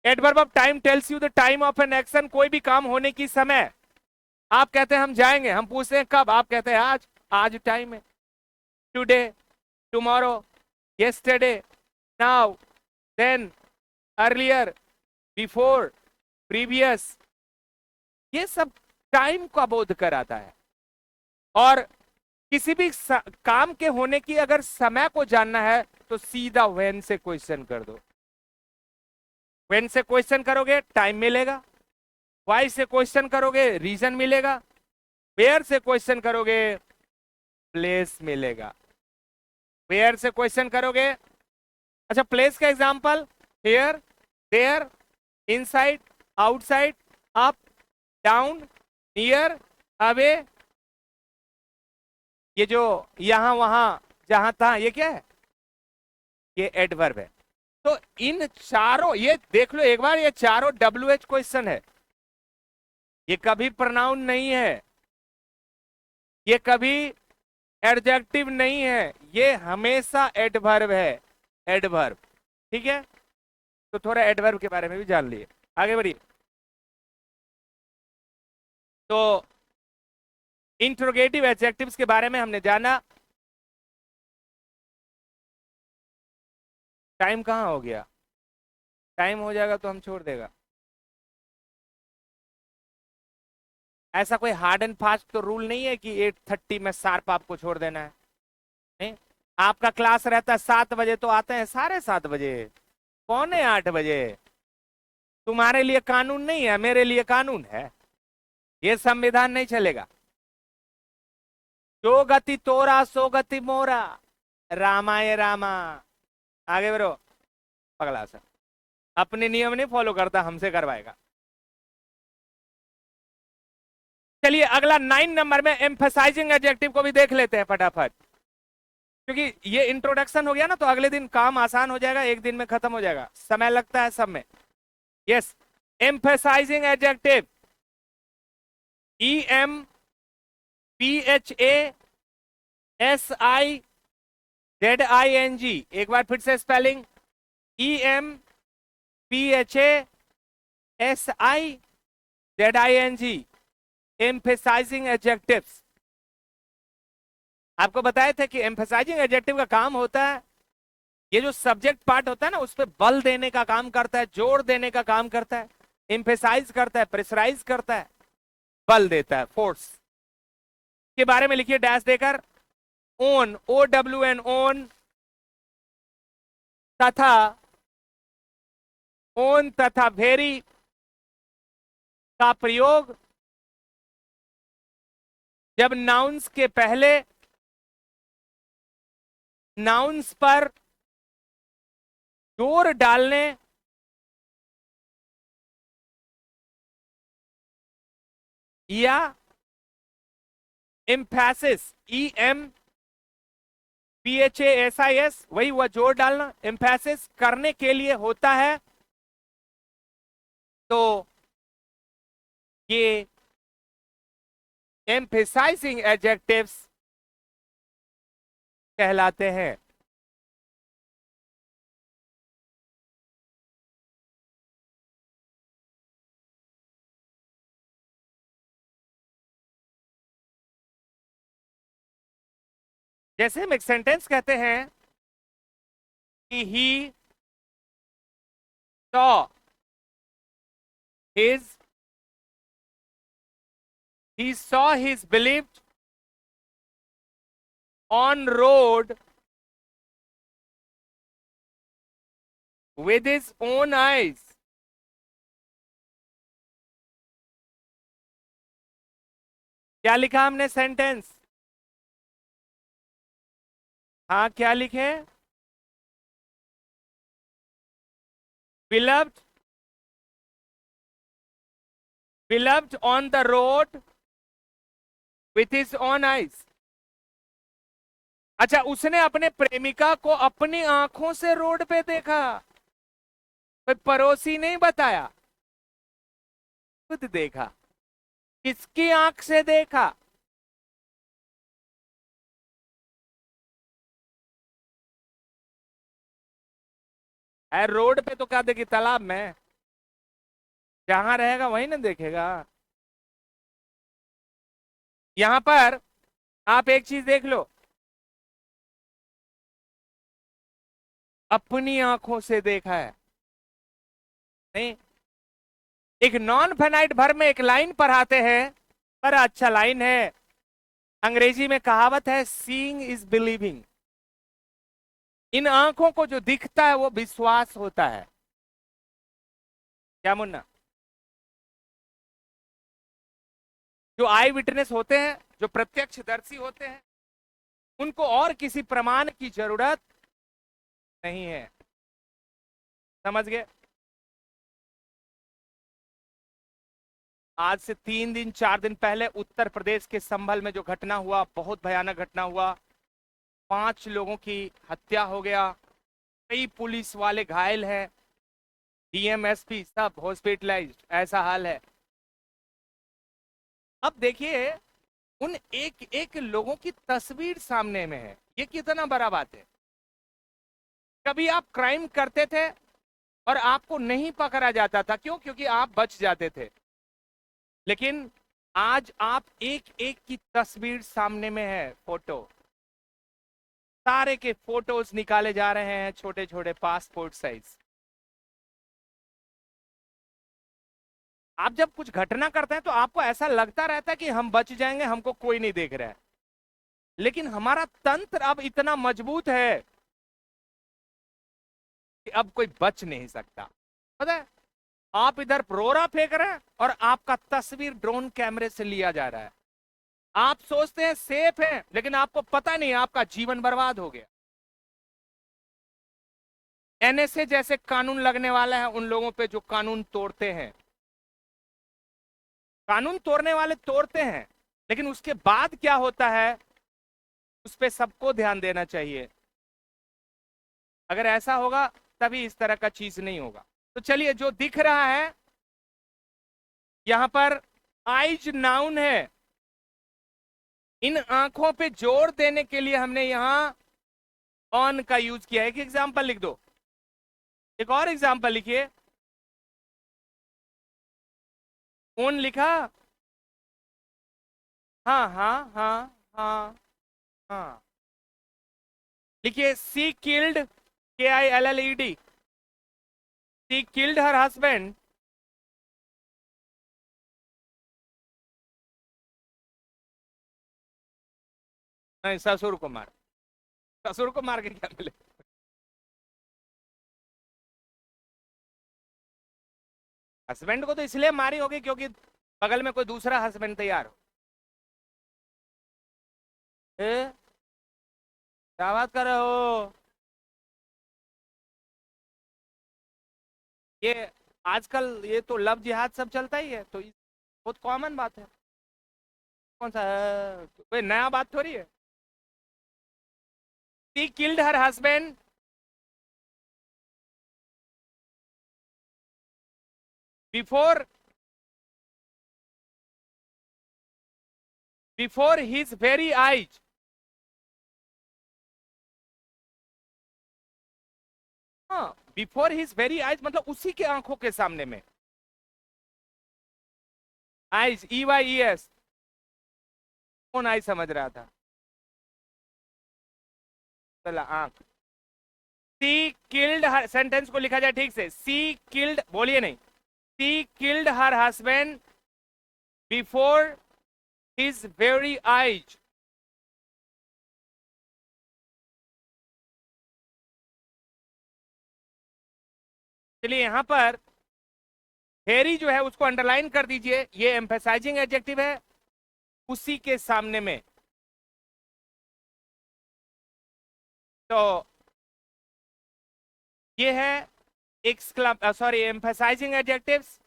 Adverb of time tells you the time of an action, कोई भी काम होने की समय। आप कहते हैं हम जाएंगे, हम पूछते हैं कब, आप कहते हैं आज, आज टाइम है। Today, tomorrow, yesterday, now, then, earlier, before, previous, ये सब टाइम का बोध कराता है। और किसी भी काम के होने की अगर समय को जानना है तो सीधा व्हेन से क्वेश्चन कर दो। व्हेन से क्वेश्चन करोगे टाइम मिलेगा, वाई से क्वेश्चन करोगे रीजन मिलेगा, वेयर से क्वेश्चन करोगे प्लेस मिलेगा। वेयर से क्वेश्चन करोगे, अच्छा प्लेस का example, here, there, inside, outside, up, down, near, away, ये जो यहां वहां जहां था, ये क्या है? ये एडवर्ब है। तो इन चारों, ये देख लो एक बार, ये चारों WH क्वेश्चन है, ये कभी प्रोनाउन नहीं है, ये कभी एडजेक्टिव नहीं है, ये हमेशा एडवर्ब है। एडवर्ब, ठीक है। तो थोड़ा एडवर्ब के बारे में भी जान लिए, आगे बढ़िए। तो इंट्रोगेटिव एडजेक्टिव्स के बारे में हमने जाना। टाइम कहाँ हो गया? टाइम हो जाएगा तो हम छोड़ देगा। ऐसा कोई हार्ड एंड फास्ट तो रूल नहीं है कि 8:30 में शार्प आपको छोड़ देना है, नहीं। आपका क्लास रहता है 7 बजे, तो आते हैं 7:30 बजे, 7:45 बजे। तुम्हारे लिए कानून नहीं है, मेरे लिए कानून है। ये संविधान नहीं चलेगा। जो गति तोरा सो गति मोरा, रामाय रामा। आगे बढ़ो, पगला सा अपने नियम नहीं फॉलो करता, हमसे करवाएगा। चलिए अगला 9 नंबर में एम्फसाइजिंग एडजेक्टिव को भी देख लेते हैं फटाफट, क्योंकि ये इंट्रोडक्शन हो गया ना, तो अगले दिन काम आसान हो जाएगा, एक दिन में खत्म हो जाएगा, समय लगता है सब में। Yes, emphasising adjective, EMPHASIZING। एक बार फिर से स्पेलिंग, EMPHASIZING, एम्फसाइजिंग एडजेक्टिव्स। आपको बताए थे कि एम्फसाइजिंग एडजेक्टिव का काम होता है, ये जो सब्जेक्ट पार्ट होता है ना, उस पर बल देने का काम करता है, जोर देने का काम करता है, एम्फेसाइज करता है, प्रेशराइज करता है, बल देता है, फोर्स के बारे में लिखिए डैश देकर। ओन, OWN, ओन, तथा, ओन तथा वेरी का प्रयोग जब नाउन्स के पहले नाउन्स पर जोर डालने या एम्फेसिस, EMPHASIS, वही हुआ जोर डालना, एम्फेसिस करने के लिए होता है, तो ये एम्फेसाइजिंग एडजेक्टिव्स कहलाते हैं। जैसे हम एक सेंटेंस कहते हैं कि ही saw his he saw his beloved on road with his own eyes. क्या लिखा हमने सेंटेंस? हाँ, क्या लिखे? beloved beloved on the road with his own eyes. अच्छा, उसने अपने प्रेमिका को अपनी आंखों से रोड पे देखा, कोई पड़ोसी नहीं बताया, खुद देखा। किसकी आंख से देखा? रोड पे तो क्या देखी, तालाब में? जहां रहेगा वहीं ना देखेगा। यहां पर आप एक चीज देख लो, अपनी आंखों से देखा है नहीं। एक नॉन फेनाइट भर में एक लाइन पढ़ाते हैं, पर अच्छा लाइन है। अंग्रेजी में कहावत है, सीइंग इज बिलीविंग। इन आंखों को जो दिखता है वो विश्वास होता है। क्या मुन्ना? जो आई विटनेस होते हैं, जो प्रत्यक्षदर्शी होते हैं, उनको और किसी प्रमाण की जरूरत नहीं है। समझ गए? आज से 3 दिन 4 दिन पहले उत्तर प्रदेश के संभल में जो घटना हुआ, बहुत भयानक घटना हुआ। 5 लोगों की हत्या हो गया, कई पुलिस वाले घायल हैं, डीएमएसपी सब हॉस्पिटलाइज्ड, ऐसा हाल है। अब देखिए, उन एक एक लोगों की तस्वीर सामने में है, ये कितना बड़ा बात है। कभी आप क्राइम करते थे और आपको नहीं पकड़ा जाता था, क्यों? क्योंकि आप बच जाते थे। लेकिन आज आप एक एक की तस्वीर सामने में है, फोटो, सारे के फोटोज निकाले जा रहे हैं, छोटे छोटे पासपोर्ट साइज। आप जब कुछ घटना करते हैं तो आपको ऐसा लगता रहता है कि हम बच जाएंगे, हमको कोई नहीं देख रहा है। लेकिन हमारा तंत्र अब इतना मजबूत है कि अब कोई बच नहीं सकता। पता है, आप इधर रोरा फेंक रहे हैं और आपका तस्वीर ड्रोन कैमरे से लिया जा रहा है। आप सोचते हैं सेफ है, लेकिन आपको पता नहीं आपका जीवन बर्बाद हो गया। एनएसए जैसे कानून लगने वाला है उन लोगों पे जो कानून तोड़ते हैं। कानून तोड़ने वाले तोड़ते हैं, लेकिन उसके बाद क्या होता है उस पे सबको ध्यान देना चाहिए। अगर ऐसा होगा तभी इस तरह का चीज नहीं होगा। तो चलिए, जो दिख रहा है यहां पर आइज नाउन है। इन आंखों पे जोर देने के लिए हमने यहां ऑन का यूज किया है। एक एग्जांपल लिख दो, एक और एग्जांपल लिखिए। ऑन लिखा? हाँ हाँ हाँ हाँ हाँ, लिखिए, सी किल्ड, KILLED, सी किल्ड हर हस्बैंड नहीं, ससुर को मार। ससुर को मार के क्या मिले? हस्बैंड को तो इसलिए मारी होगी क्योंकि बगल में कोई दूसरा हस्बैंड तैयार हो। ए, क्या बात कर रहे हो? ये आजकल ये तो लव जिहाद सब चलता ही है, तो बहुत कॉमन बात है। कौन सा है? कोई नया बात थोड़ी है। She killed her husband before before his very eyes. हाँ, बिफोर हिज वेरी आईज मतलब उसी के आंखों के सामने में। आईज, EYES, कौन आई समझ रहा था? चला आंख। सी किल्ड हर, सेंटेंस को लिखा जाए ठीक से, सी किल्ड, बोलिए नहीं, she killed her husband before his very eyes. चलिए यहां पर हेरी जो है उसको अंडरलाइन कर दीजिए, ये एम्फेसाइजिंग एडजेक्टिव है उसी के सामने में। तो ये है सॉरी एम्फेसाइजिंग एडजेक्टिव्स।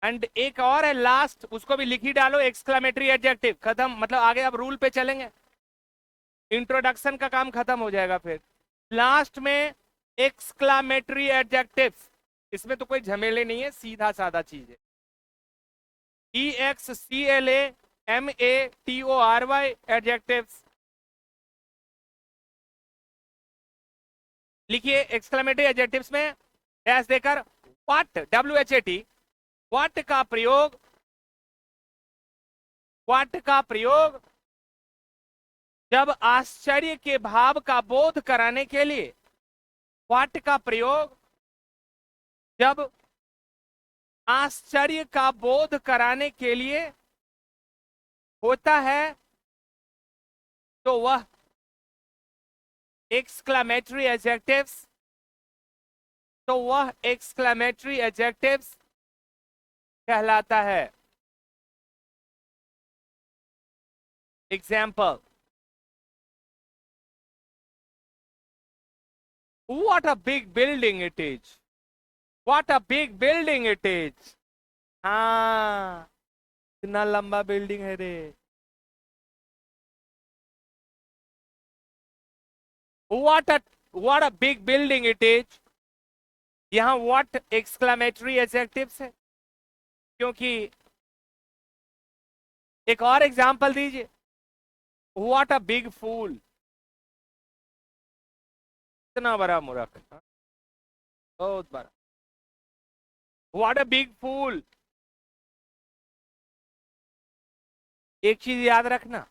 एंड एक और है लास्ट, उसको भी लिख ही डालो, एक्सक्लामेटरी एडजेक्टिव। खत्म, मतलब आगे अब रूल पे चलेंगे, इंट्रोडक्शन का काम खत्म हो जाएगा। फिर लास्ट में एक्सक्लामेटरी एडजेक्टिव्स, इसमें तो कोई झमेले नहीं है, सीधा साधा चीज है। EXCLAMATORY एडजेक्टिव्स लिखिए। एक्सक्लेमेटरी एडजेक्टिव्स में डैश देकर व्हाट, WHAT, व्हाट का प्रयोग, व्हाट का प्रयोग जब आश्चर्य के भाव का बोध कराने के लिए, व्हाट का प्रयोग जब आश्चर्य का बोध कराने के लिए होता है तो वह एक्सक्लेमेटरी एडजेक्टिव्स, तो वह एक्सक्लेमेटरी एडजेक्टिव्स कहलाता है। Example, what a big building it is, what a big building it is। हाँ, कितना लंबा बिल्डिंग है रे। what a big building it is, यहां what एक्सक्लेमेटरी एडजेक्टिव्स है, क्योंकि एक और एग्जांपल दीजिए, what a big fool, इतना बड़ा मूर्ख, बहुत बड़ा, what a big fool। एक चीज याद रखना,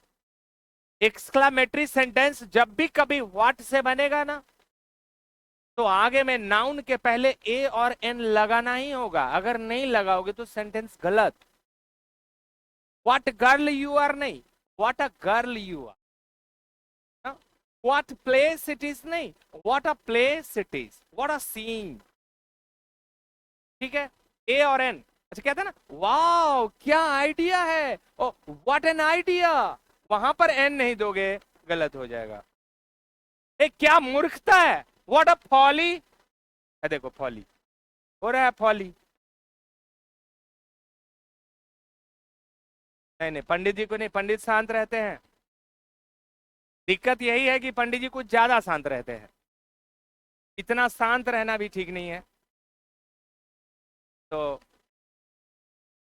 एक्सक्लेमेटरी सेंटेंस जब भी कभी व्हाट से बनेगा ना, तो आगे में नाउन के पहले ए और एन लगाना ही होगा। अगर नहीं लगाओगे तो सेंटेंस गलत। व्हाट गर्ल यू आर नहीं, what a girl you are. What place it is नहीं, what a place it is, what a scene. ठीक है, ए और एन। अच्छा कहते हैं ना, वाओ क्या आइडिया है, ओ व्हाट एन आइडिया, वहां पर एन नहीं दोगे, गलत हो जाएगा। ए क्या मूर्खता है, व्हाट अ फॉली, देखो फॉली हो रहा है, फॉली। नहीं नहीं, पंडित जी को नहीं, पंडित शांत रहते हैं। दिक्कत यही है कि पंडित जी कुछ ज्यादा शांत रहते हैं, इतना शांत रहना भी ठीक नहीं है। तो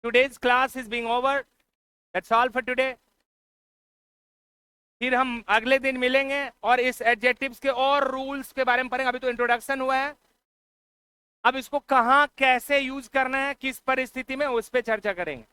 today's class is being over, that's all for today. फिर हम अगले दिन मिलेंगे और इस एडजेक्टिव्स के और रूल्स के बारे में पढ़ेंगे। अभी तो इंट्रोडक्शन हुआ है, अब इसको कहां कैसे यूज करना है, किस परिस्थिति में, उस पर चर्चा करेंगे।